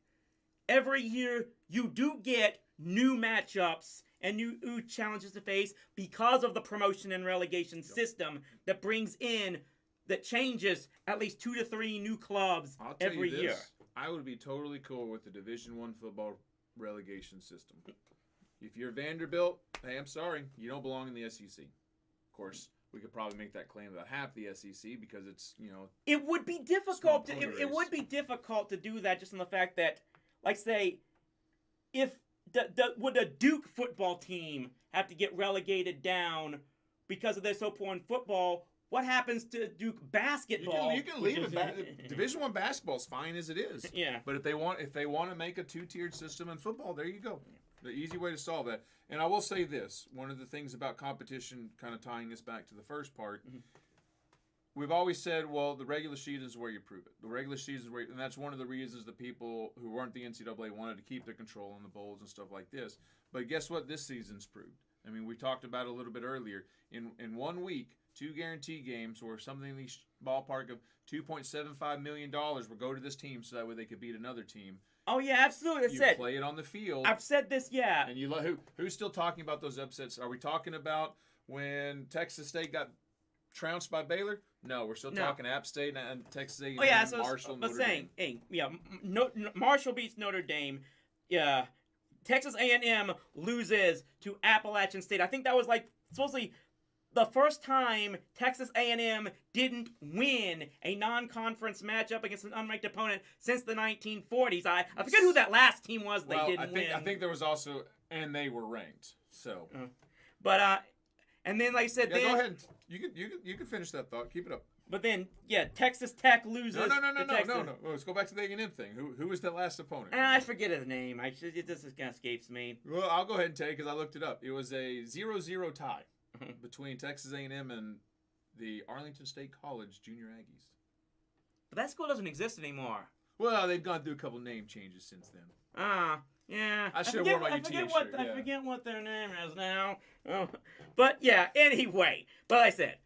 every year you do get new matchups and new challenges to face because of the promotion and relegation system that changes at least 2 to 3 new clubs every year. I would be totally cool with the Division I football relegation system. If you're Vanderbilt, hey, I'm sorry, you don't belong in the SEC. Of course, we could probably make that claim about half the SEC because it's, it would be difficult to do that, just on the fact that, like, say, if would a Duke football team have to get relegated down because of they're so poor in football? What happens to Duke basketball? You can leave it. Division I basketball is fine as it is. Yeah. But if they want to make a 2-tiered system in football, there you go. The easy way to solve that. And I will say this: one of the things about competition, kind of tying this back to the first part, we've always said, well, the regular season is where you prove it. The regular season is where, and that's one of the reasons the people who weren't the NCAA wanted to keep their control on the bowls and stuff like this. But guess what? This season's proved. I mean, we talked about it a little bit earlier. In 1 week, 2 guarantee games, or something in the ballpark of $2.75 million will go to this team so that way they could beat another team. Oh, yeah, absolutely. You play it on the field. I've said this, yeah. And who's still talking about those upsets? Are we talking about when Texas State got trounced by Baylor? No, we're still talking App State and Texas A&M, Marshall, Notre Dame. Hey, yeah, Marshall beats Notre Dame. Yeah, Texas A&M loses to Appalachian State. I think that was like supposedly the first time Texas A&M didn't win a non-conference matchup against an unranked opponent since the 1940s. I forget who that last team was. They didn't win. I think there was also, and they were ranked. So, and then like I said, go ahead. You can finish that thought. Keep it up. But then, Texas Tech loses. No. Let's go back to the A&M thing. Who was the last opponent? I forget his name. It just kind of escapes me. Well, I'll go ahead and tell you because I looked it up. It was a 0-0 tie between Texas A&M and the Arlington State College Junior Aggies. But that school doesn't exist anymore. Well, they've gone through a couple name changes since then. Yeah. I should have worn my UTA shirt. I forget what their name is now. Oh. But yeah, anyway. But like I said,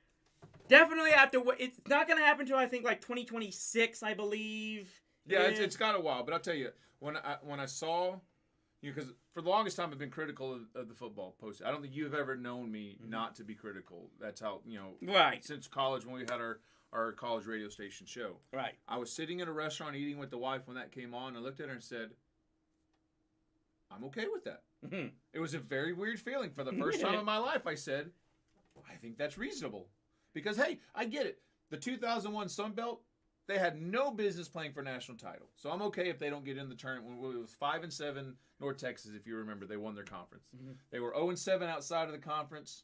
definitely it's not going to happen until I think like 2026, I believe. Yeah, it's got a while. But I'll tell you, when I saw, because for the longest time I've been critical of the football post. I don't think you've ever known me not to be critical. That's how, right. Since college when we had our college radio station show. Right. I was sitting in a restaurant eating with the wife when that came on. I looked at her and said, I'm okay with that. Mm-hmm. It was a very weird feeling. For the first time in my life, I said, I think that's reasonable. Because, hey, I get it. The 2001 Sun Belt, they had no business playing for a national title. So I'm okay if they don't get in the tournament. When it was 5-7, North Texas, if you remember, they won their conference. Mm-hmm. They were 0-7 outside of the conference.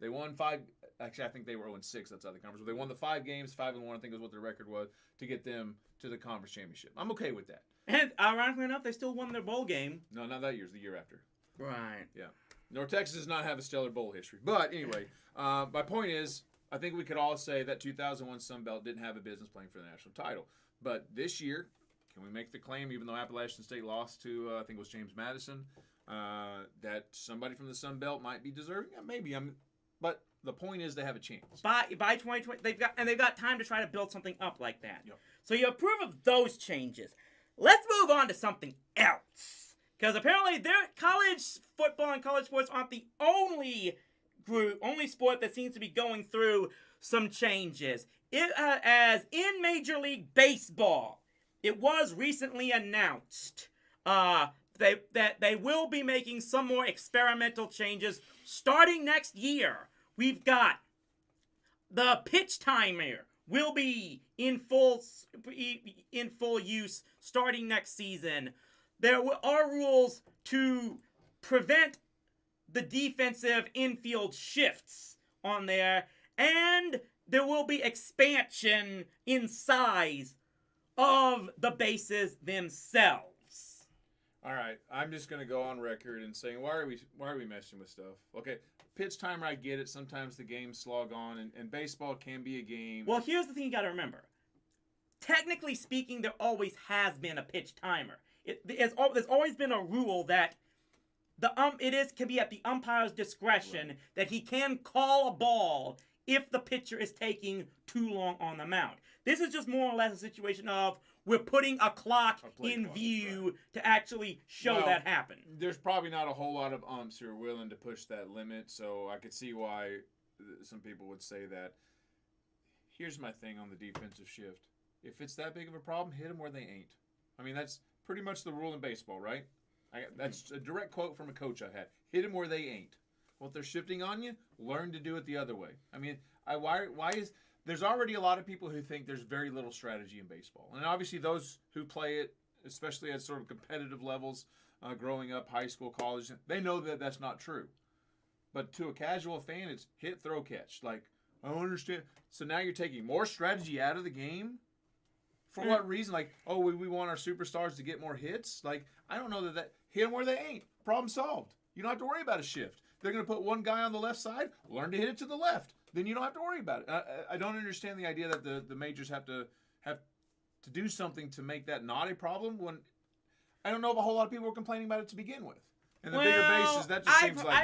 They won 5. Actually, I think they were 0-6 outside the conference. But they won the 5 games, 5-1, I think is what their record was, to get them to the conference championship. I'm okay with that. And ironically enough, they still won their bowl game. No, not that year. It's the year after. Right. Yeah. North Texas does not have a stellar bowl history. But anyway, my point is, I think we could all say that 2001 Sun Belt didn't have a business playing for the national title. But this year, can we make the claim, even though Appalachian State lost to, I think it was James Madison, that somebody from the Sun Belt might be deserving? Yeah, maybe. But the point is they have a chance. By 2020, they've got time to try to build something up like that. Yep. So you approve of those changes. Let's move on to something else. Because apparently college football and college sports aren't the only sport that seems to be going through some changes. As in Major League Baseball, it was recently announced that they will be making some more experimental changes starting next year. We've got the pitch timer will be in full use starting next season. There are rules to prevent the defensive infield shifts on there, and there will be expansion in size of the bases themselves. All right, I'm just going to go on record and saying, why are we messing with stuff? Okay, pitch timer, I get it. Sometimes the games slog on, and baseball can be a game. Well, here's the thing you got to remember. Technically speaking, there always has been a pitch timer. There's always been a rule that can be at the umpire's discretion that he can call a ball if the pitcher is taking too long on the mound. This is just more or less a situation of we're putting a clock in view to actually show that happen. There's probably not a whole lot of umps who are willing to push that limit, so I could see why some people would say that. Here's my thing on the defensive shift. If it's that big of a problem, hit them where they ain't. I mean, that's pretty much the rule in baseball, right? That's a direct quote from a coach I had. Hit them where they ain't. Well, if they're shifting on you, learn to do it the other way. I mean, there's already a lot of people who think there's very little strategy in baseball. And obviously those who play it, especially at sort of competitive levels, growing up, high school, college, they know that that's not true. But to a casual fan, it's hit, throw, catch. Like, I don't understand. So now you're taking more strategy out of the game? For what reason? Like, oh, we want our superstars to get more hits? Like, I don't know that hit them where they ain't. Problem solved. You don't have to worry about a shift. They're going to put one guy on the left side, learn to hit it to the left. Then you don't have to worry about it. I don't understand the idea that the majors have to do something to make that not a problem when I don't know if a whole lot of people were complaining about it to begin with. And the bigger bases, that just seems like...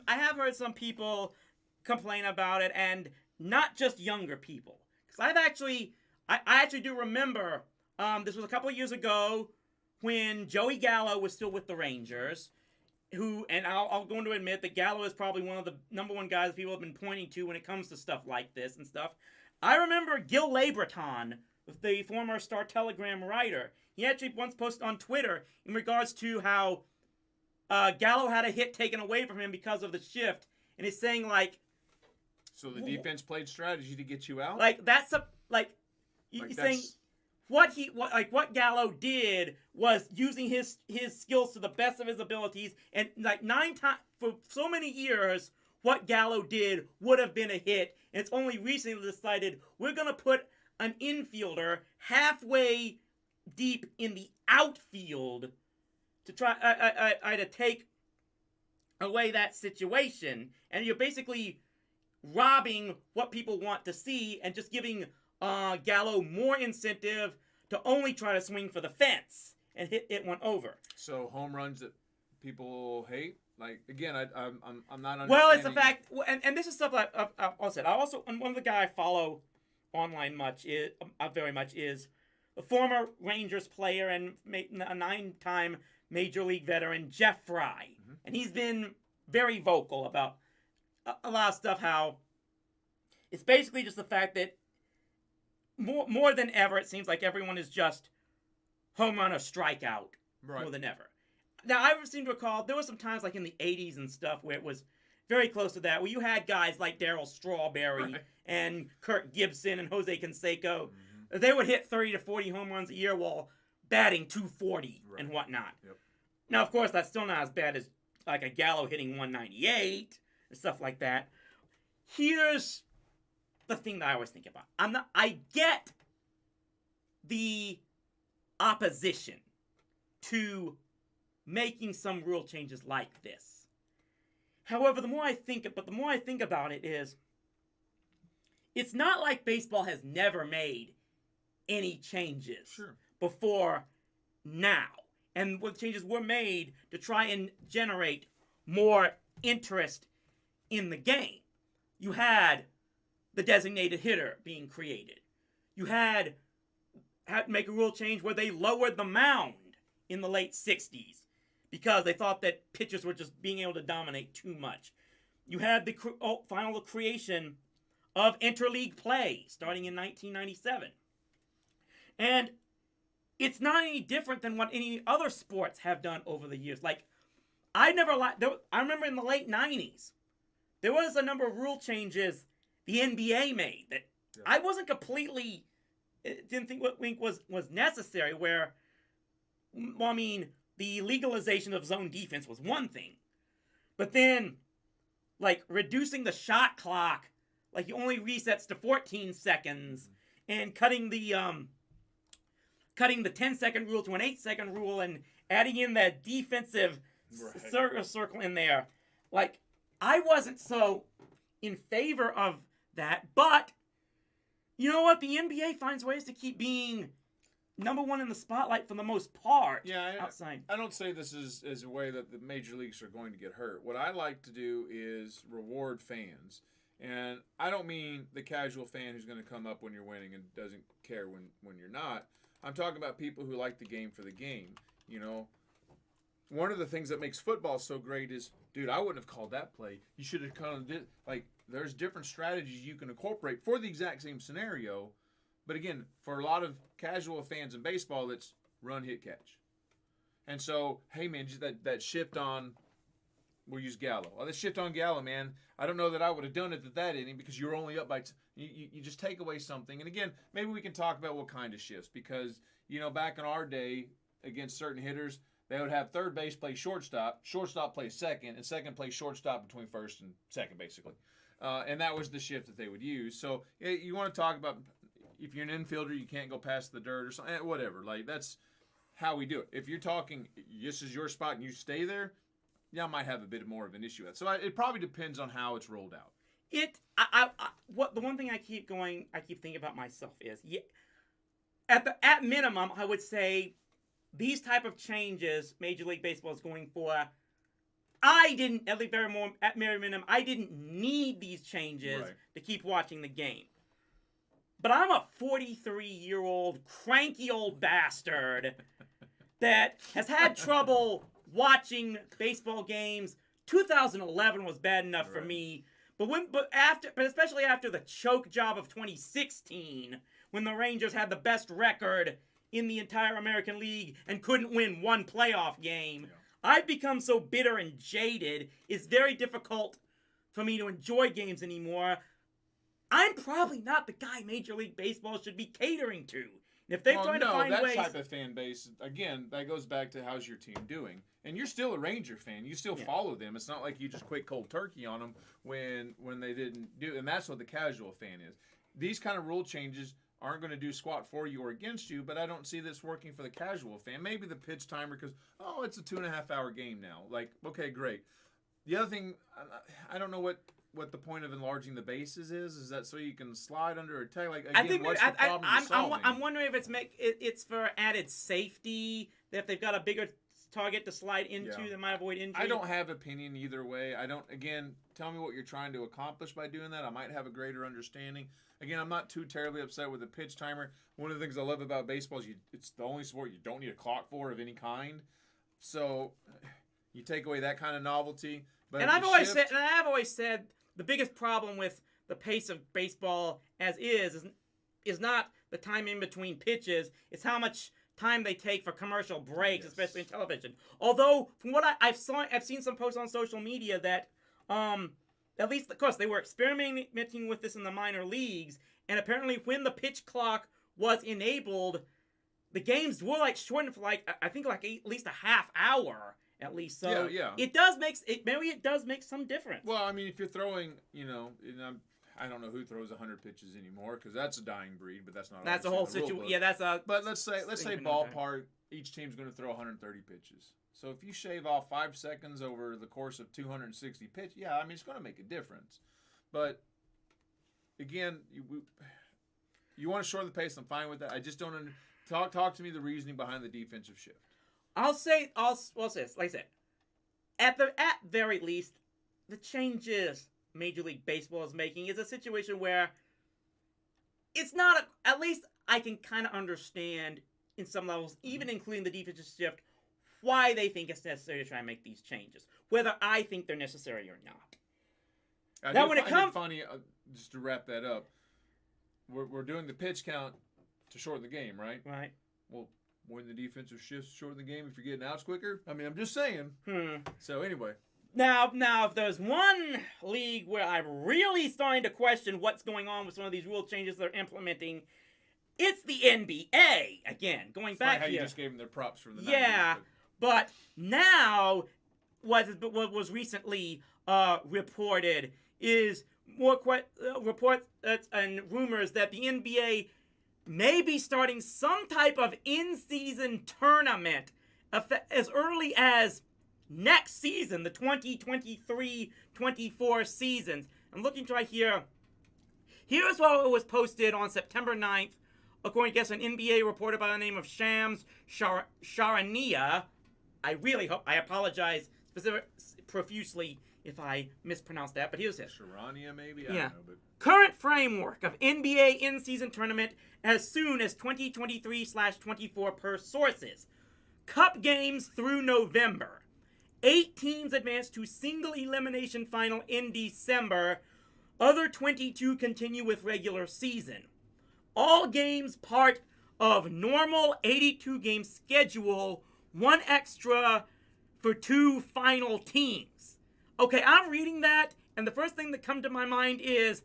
I have heard some people complain about it, and not just younger people. Because I actually do remember, this was a couple of years ago when Joey Gallo was still with the Rangers, who, and I'll go to admit that Gallo is probably one of the number one guys people have been pointing to when it comes to stuff like this and stuff. I remember Gil Labreton, the former Star Telegram writer. He actually once posted on Twitter in regards to how Gallo had a hit taken away from him because of the shift, and he's saying like, so the defense played strategy to get you out. Like that's a he's saying what Gallo did was using his skills to the best of his abilities, and like 9 times for so many years, what Gallo did would have been a hit. And it's only recently decided we're gonna put an infielder halfway deep in the outfield to try to take away that situation, and you're basically robbing what people want to see and just giving Gallo more incentive to only try to swing for the fence and hit one over. So home runs that people hate. Like again, I'm not understanding. Well, it's the fact, and this is stuff like I said. I also, and one of the guy I follow online very much is a former Rangers player and a 9-time Major League veteran, Jeff Fry, and he's been very vocal about a lot of stuff. How it's basically just the fact that more than ever, it seems like everyone is just home run or strikeout more than ever. Now, I seem to recall there were some times like in the 80s and stuff where it was very close to that, where you had guys like Darryl Strawberry and Kirk Gibson and Jose Canseco. They would hit 30 to 40 home runs a year while batting 240 and whatnot. Yep. Now, of course, that's still not as bad as like a Gallo hitting 198 and stuff like that. Here's the thing that I always think about. I get the opposition to making some rule changes like this. However, the more I think about it is, it's not like baseball has never made any changes before now. And what changes were made to try and generate more interest in the game. You had the designated hitter being created. You had to make a rule change where they lowered the mound in the late 60s because they thought that pitchers were just being able to dominate too much. You had the final creation of interleague play starting in 1997. And it's not any different than what any other sports have done over the years. Like, I remember in the late 90s, there was a number of rule changes the NBA made that I wasn't completely, didn't think was necessary, where, well, I mean, the legalization of zone defense was one thing. But then, like, reducing the shot clock, like, it only resets to 14 seconds, and cutting the 10-second rule to an 8-second rule, and adding in that defensive circle in there. Like, I wasn't so in favor of that, but you know what? The NBA finds ways to keep being number one in the spotlight for the most part. Yeah, outside. I don't say this is a way that the major leagues are going to get hurt. What I like to do is reward fans. And I don't mean the casual fan who's going to come up when you're winning and doesn't care when you're not. I'm talking about people who like the game for the game. You know, one of the things that makes football so great is, dude, I wouldn't have called that play. You should have called it. Like, there's different strategies you can incorporate for the exact same scenario. But again, for a lot of casual fans in baseball, it's run, hit, catch. And so, hey, man, just that shift on, we'll use Gallo. Oh, that shift on Gallo, man, I don't know that I would have done it at that inning because you're only up by you just take away something. And again, maybe we can talk about what kind of shifts, because, you know, back in our day against certain hitters, they would have third base play shortstop play second, and second play shortstop between first and second, basically. And that was the shift that they would use. So you want to talk about, if you're an infielder, you can't go past the dirt or something, whatever. Like, that's how we do it. If you're talking, this is your spot and you stay there, I might have a bit more of an issue with it. So it probably depends on how it's rolled out. The one thing I keep thinking about myself is, at minimum, I would say these type of changes Major League Baseball is going for, at very minimum, I didn't need these changes to keep watching the game. But I'm a 43-year-old cranky old bastard that has had trouble watching baseball games. 2011 was bad enough for me, but especially after the choke job of 2016, when the Rangers had the best record in the entire American League and couldn't win one playoff game, I've become so bitter and jaded. It's very difficult for me to enjoy games anymore. I'm probably not the guy Major League Baseball should be catering to. If they're trying to find ways, that type of fan base, again, that goes back to how's your team doing. And you're still a Ranger fan. You still follow them. It's not like you just quit cold turkey on them when they didn't do. And that's what the casual fan is. These kind of rule changes aren't going to do squat for you or against you, but I don't see this working for the casual fan. Maybe the pitch timer because, it's a 2.5-hour game now. Like, okay, great. The other thing, I don't know what the point of enlarging the bases is. Is that so you can slide under a tag? Like, again, I think what's the problem you're solving? I'm wondering if it's for added safety, that if they've got a bigger target to slide into, that might avoid injury. I don't have opinion either way. Again, tell me what you're trying to accomplish by doing that. I might have a greater understanding. Again, I'm not too terribly upset with the pitch timer. One of the things I love about baseball is it's the only sport you don't need a clock for of any kind. So you take away that kind of novelty. But I've always said the biggest problem with the pace of baseball as is not the time in between pitches. It's how much time they take for commercial breaks, especially in television. Although, from what I've seen some posts on social media that, at least, of course, they were experimenting with this in the minor leagues, and apparently when the pitch clock was enabled, the games were shortened for I think at least a half hour. At least, so it does make some difference. Well, I mean, if you're throwing, I don't know who throws 100 pitches anymore because that's a dying breed, but that's not. That's a whole situation. Yeah, that's a. But let's say ballpark, each team's going to throw 130 pitches. So if you shave off 5 seconds over the course of 260 pitches, I mean, it's going to make a difference. But again, you want to shorten the pace. I'm fine with that. I just don't talk to me the reasoning behind the defensive shift. I'll say this, like I said, at very least, the changes Major League Baseball is making is a situation where it's not at least I can kind of understand in some levels, even including the defensive shift, why they think it's necessary to try and make these changes. Whether I think they're necessary or not. Now, when it comes, funny, just to wrap that up, we're doing the pitch count to shorten the game, right? Right. Well, when the defensive shifts shorten the game, if you're getting outs quicker, I mean, I'm just saying. So anyway. Now, if there's one league where I'm really starting to question what's going on with some of these rule changes they're implementing, it's the NBA. Again, going back how here. You just gave them their props from the 90s. Yeah, but now what was recently reported is more reports and rumors that the NBA may be starting some type of in-season tournament as early as next season, the 2023-24 seasons. I'm looking right here. Here's what was posted on September 9th, according to an NBA reporter by the name of Shams Charania. I apologize profusely if I mispronounced that, but here's it. Charania, maybe? I don't know, but... Current framework of NBA in-season tournament as soon as 2023/24 per sources. Cup games through November. 8 teams advance to single elimination final in December. Other 22 continue with regular season. All games part of normal 82-game schedule, 1 extra for 2 final teams. Okay, I'm reading that, and the first thing that comes to my mind is,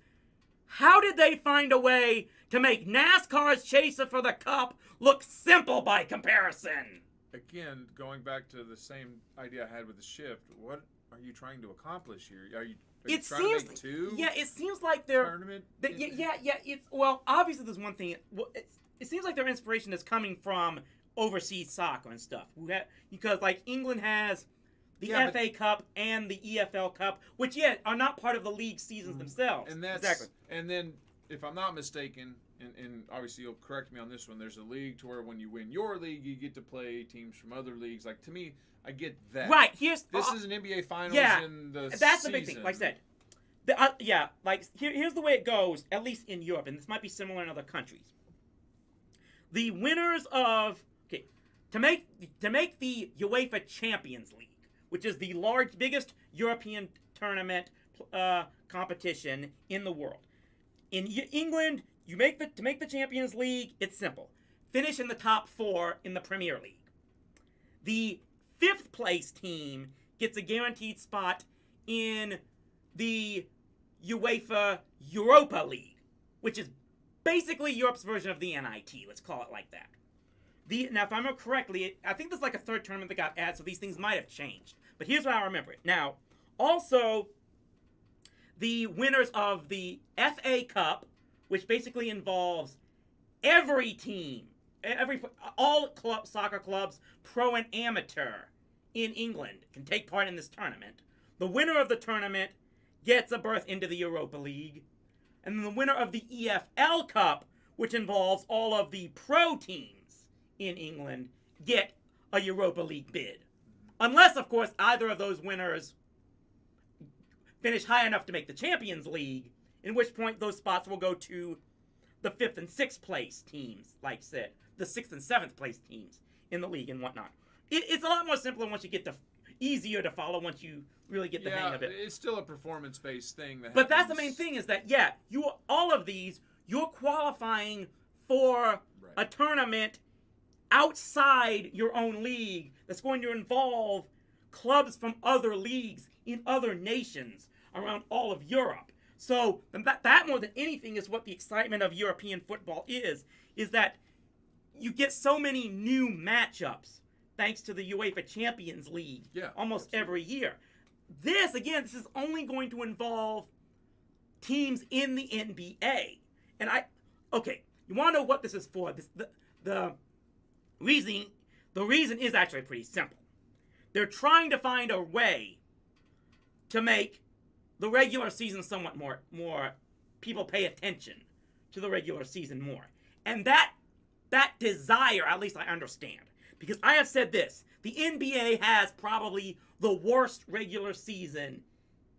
how did they find a way to make NASCAR's chase for the Cup look simple by comparison? Again, going back to the same idea I had with the shift, what are you trying to accomplish here? Are you trying to make 2? Yeah, it seems like they're... Tournament? Obviously there's one thing. It seems like their inspiration is coming from overseas soccer and stuff. Because, England has the FA Cup and the EFL Cup, which, are not part of the league seasons themselves. And exactly. And then, if I'm not mistaken, and obviously you'll correct me on this one, there's a league to where when you win your league, you get to play teams from other leagues. To me, I get that. Right. This is an NBA Finals in the that's season. The big thing. Like I said, here's the way it goes, at least in Europe, and this might be similar in other countries. The winners of to make the UEFA Champions League, which is the biggest European tournament competition in the world. In England, to make the Champions League, it's simple. Finish in the top 4 in the Premier League. The 5th place team gets a guaranteed spot in the UEFA Europa League, which is basically Europe's version of the NIT. Let's call it like that. Now, if I remember correctly, I think there's like a 3rd tournament that got added, so these things might have changed. But here's how I remember it. Now, also, the winners of the FA Cup, which basically involves every team, all soccer clubs, pro and amateur, in England can take part in this tournament. The winner of the tournament gets a berth into the Europa League. And then the winner of the EFL Cup, which involves all of the pro teams in England, get a Europa League bid. Unless, of course, either of those winners finish high enough to make the Champions League, in which point those spots will go to the 5th and 6th place teams, like I said, the 6th and 7th place teams in the league and whatnot. It's a lot more simpler once you get easier to follow once you really get the hang of it. It's still a performance-based thing. But that's the main thing is that, all of these, you're qualifying for a tournament outside your own league that's going to involve clubs from other leagues in other nations around all of Europe. So that more than anything is what the excitement of European football is that you get so many new matchups thanks to the UEFA Champions League almost every year. This is only going to involve teams in the NBA. And you want to know what this is for? The reason is actually pretty simple. They're trying to find a way to make the regular season somewhat more people pay attention to the regular season more. And that desire, at least I understand. Because I have said this, the NBA has probably the worst regular season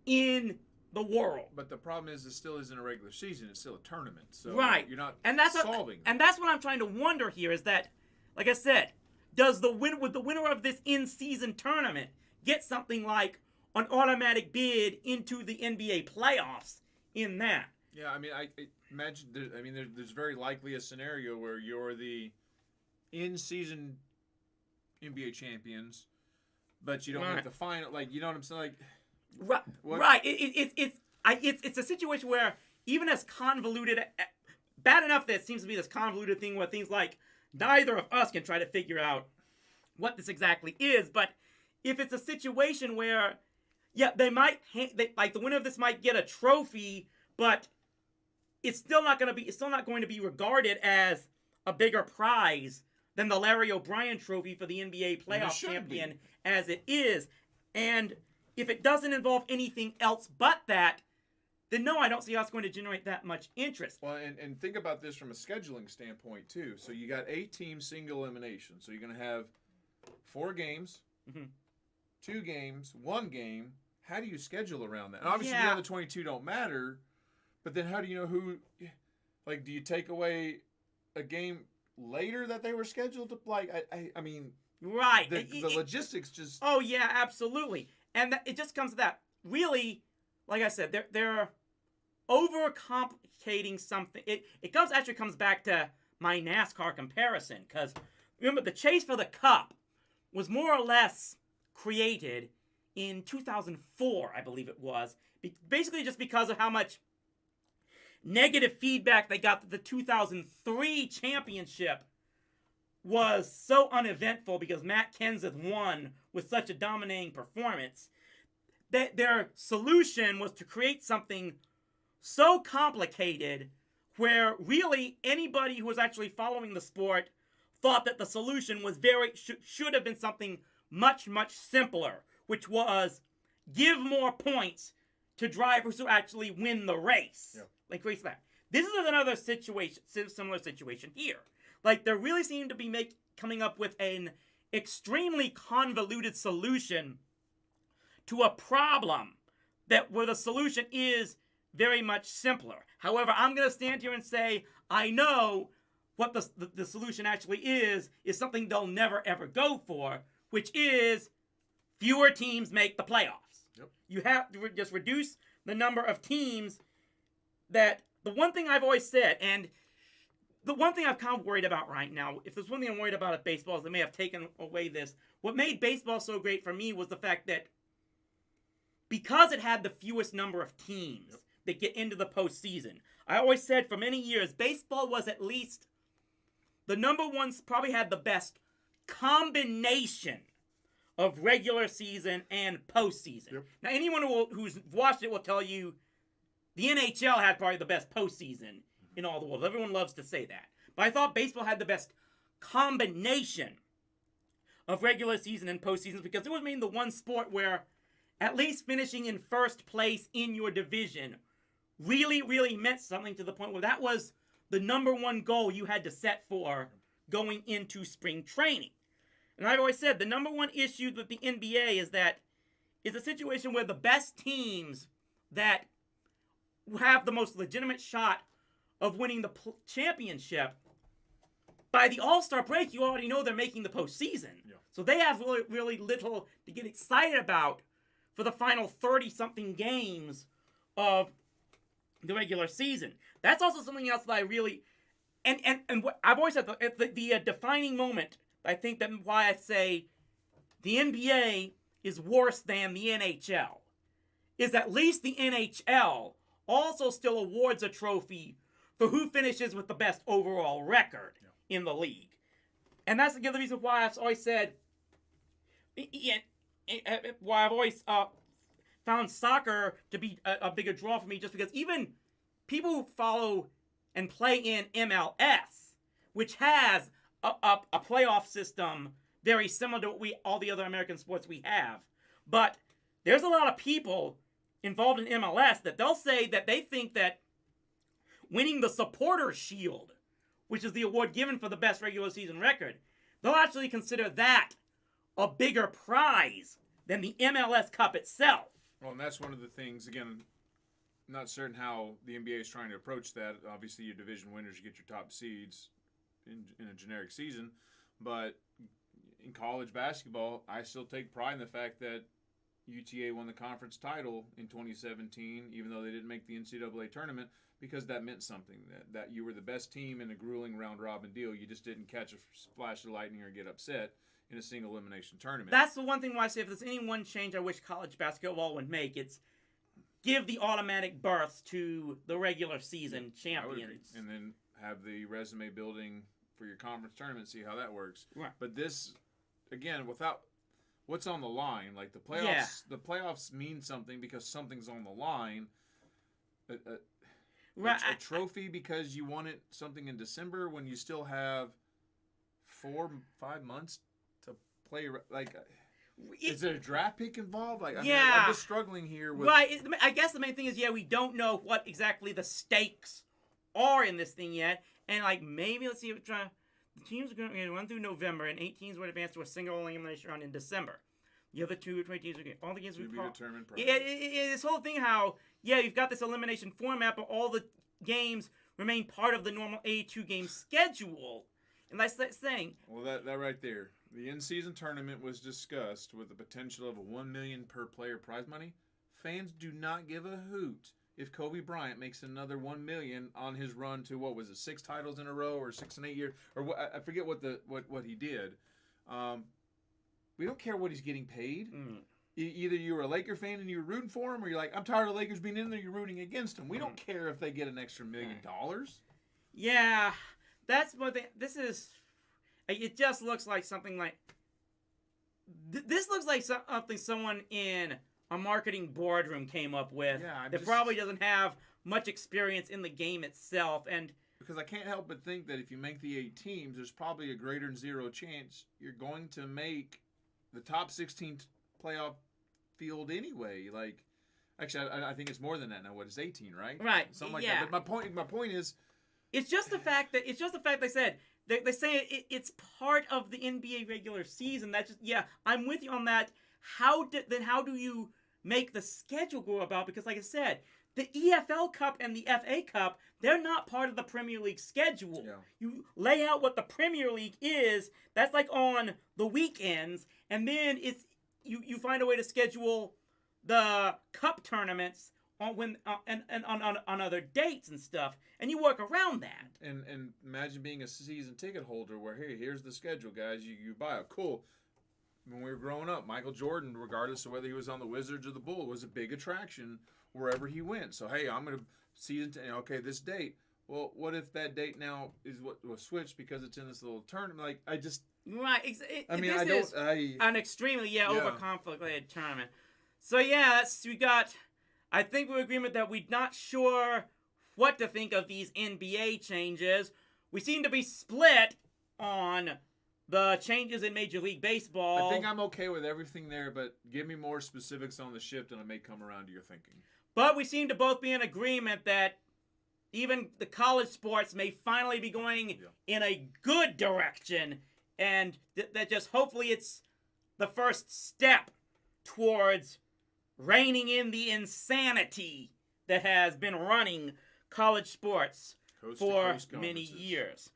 in the world. But the problem is it still isn't a regular season, it's still a tournament. So you're not solving and that's what I'm trying to wonder here is that, like I said, would the winner of this in-season tournament get something like an automatic bid into the NBA playoffs in that? Yeah, I mean, I imagine. There's very likely a scenario where you're the in-season NBA champions, but you don't make the final. Like, you know what I'm saying? Like, right. It's a situation where even as convoluted, bad enough that it seems to be this convoluted thing where things like neither of us can try to figure out what this exactly is. But if it's a situation where, they might like the winner of this might get a trophy, but it's still not going to be regarded as a bigger prize than the Larry O'Brien trophy for the NBA playoff champion as it is. And if it doesn't involve anything else but that, then no, I don't see how it's going to generate that much interest. Well, and think about this from a scheduling standpoint, too. So you got 8-team single elimination. So you're going to have 4 games, 2 games, 1 game. How do you schedule around that? And obviously the other 22 don't matter, but then how do you know who, like, do you take away a game later that they were scheduled to play? I mean, right. The logistics just... Oh, yeah, absolutely. And it just comes to that. Really, like I said, they're overcomplicating something. It actually comes back to my NASCAR comparison, because remember, the chase for the Cup was more or less created in 2004, I believe it was, basically just because of how much negative feedback they got that the 2003 championship was so uneventful because Matt Kenseth won with such a dominating performance. That their solution was to create something so complicated where really anybody who was actually following the sport thought that the solution was should have been something much, much simpler, which was give more points to drivers who actually win the race. Yeah. Like race that. This is another similar situation here. Like, they really seem to be coming up with an extremely convoluted solution to a problem where the solution is very much simpler. However, I'm going to stand here and say, I know what the solution actually is something they'll never ever go for, which is fewer teams make the playoffs. Yep. You have to just reduce the number of teams. That the one thing I've always said, and the one thing I'm kind of worried about right now, if there's one thing I'm worried about at baseball, is they may have taken away this. What made baseball so great for me was the fact that because it had the fewest number of teams that get into the postseason, I always said for many years, baseball was at least the number one, probably had the best combination of regular season and postseason. Yep. Now, anyone who's watched it will tell you the NHL had probably the best postseason in all the world. Everyone loves to say that. But I thought baseball had the best combination of regular season and postseasons because it was maybe the one sport where at least finishing in first place in your division really, really meant something to the point where that was the number one goal you had to set for going into spring training. And I've always said the number one issue with the NBA is that it's a situation where the best teams that have the most legitimate shot of winning the championship, by the All-Star break, you already know they're making the postseason. Yeah. So they have really, really little to get excited about for the final 30-something games of the regular season. That's also something else that I really... And what I've always said, the defining moment, I think that why I say the NBA is worse than the NHL, is at least the NHL also still awards a trophy for who finishes with the best overall record in the league. And that's the other reason why I've always said, why I've always found soccer to be a bigger draw for me, just because even people who follow and play in MLS, which has a playoff system very similar to all the other American sports we have, but there's a lot of people involved in MLS that they'll say that they think that winning the Supporters Shield, which is the award given for the best regular season record, they'll actually consider that a bigger prize than the MLS Cup itself. Well, and that's one of the things, again, not certain how the NBA is trying to approach that. Obviously, your division winners, you get your top seeds in a generic season. But in college basketball, I still take pride in the fact that UTA won the conference title in 2017, even though they didn't make the NCAA tournament, because that meant something, that you were the best team in a grueling round-robin deal. You just didn't catch a flash of lightning or get upset in a single elimination tournament. That's the one thing why I say if there's any one change I wish college basketball would make, it's give the automatic berth to the regular season champions. And then have the resume building for your conference tournament, see how that works. Right. But this, again, without what's on the line, like the playoffs, the playoffs mean something because something's on the line. A trophy because you won it something in December when you still have 4-5 months to play. Like, is there a draft pick involved? Like, I'm just struggling here with. Right. I guess the main thing is, we don't know what exactly the stakes are in this thing yet, and like maybe let's see if the teams are going to run through November, and 8 teams would advance to a single elimination round in December. The other 2 or 20 teams are all the games will be determined. This whole thing, how you've got this elimination format, but all the games remain part of the normal 82 game schedule, and that's that saying. Well, that right there, the in-season tournament was discussed with the potential of a $1 million per player prize money. Fans do not give a hoot if Kobe Bryant makes another $1 million on his run to 6 titles in a row or 6 and 8 years, or I forget what he did. We don't care what he's getting paid. Either you're a Laker fan and you're rooting for him, or you're like, I'm tired of Lakers being in there, you're rooting against him. We don't care if they get an extra $1 million. Yeah, that's what this is. It just looks like something like... This looks like something someone in a marketing boardroom came up with. That probably doesn't have much experience in the game itself. And because I can't help but think that if you make the 8 teams, there's probably a greater than 0 chance you're going to make the top 16 playoff field anyway. Like, actually, I think it's more than that now. What is 18, right? Right. Something like that. But my point is, it's just the fact they said they say it's part of the NBA regular season. That's just I'm with you on that. How do you make the schedule go about? Because like I said, the EFL Cup and the FA Cup, they're not part of the Premier League schedule. Yeah. You lay out what the Premier League is, that's like on the weekends, and then it's you find a way to schedule the cup tournaments on on other dates and stuff, and you work around that. And imagine being a season ticket holder where, hey, here's the schedule, guys. You buy it. Cool. When we were growing up, Michael Jordan, regardless of whether he was on the Wizards or the Bull, was a big attraction wherever he went. So, hey, I'm going to okay, this date. Well, what if that date now is what was switched because it's in this little tournament? Like, I just... Right. This is an extremely, over-conflicted tournament. So, yeah, we got... I think we're in agreement that we're not sure what to think of these NBA changes. We seem to be split on the changes in Major League Baseball. I think I'm okay with everything there, but give me more specifics on the shift and I may come around to your thinking. But we seem to both be in agreement that even the college sports may finally be going in a good direction, and that just hopefully it's the first step towards reining in the insanity that has been running college sports for many years.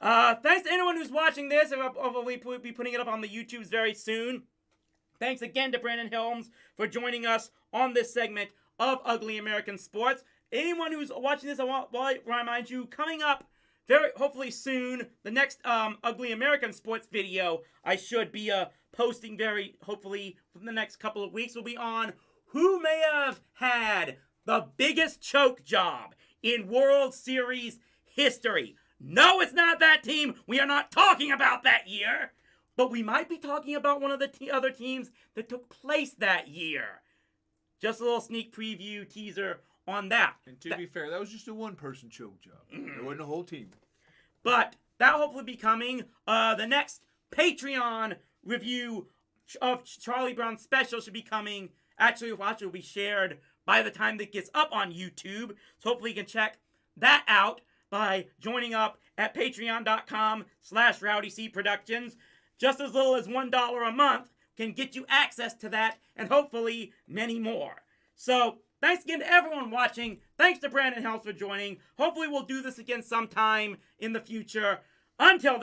Thanks to anyone who's watching this. I'll be putting it up on the YouTubes very soon. Thanks again to Brandon Helms for joining us on this segment of Ugly American Sports. Anyone who's watching this, I want to remind you, coming up very hopefully soon, the next Ugly American Sports video I should be posting very hopefully within the next couple of weeks will be on who may have had the biggest choke job in World Series history. No, it's not that team. We are not talking about that year. But we might be talking about one of the other teams that took place that year. Just a little sneak preview teaser on that. And to be fair, that was just a one-person choke job. It wasn't a whole team. But that'll hopefully be coming. The next Patreon review of Charlie Brown special should be coming. Actually, will be shared by the time that gets up on YouTube. So hopefully you can check that out by joining up at patreon.com/RowdyCProductions. Just as little as $1 a month can get you access to that and hopefully many more. So thanks again to everyone watching. Thanks to Brandon Helms for joining. Hopefully we'll do this again sometime in the future. Until then.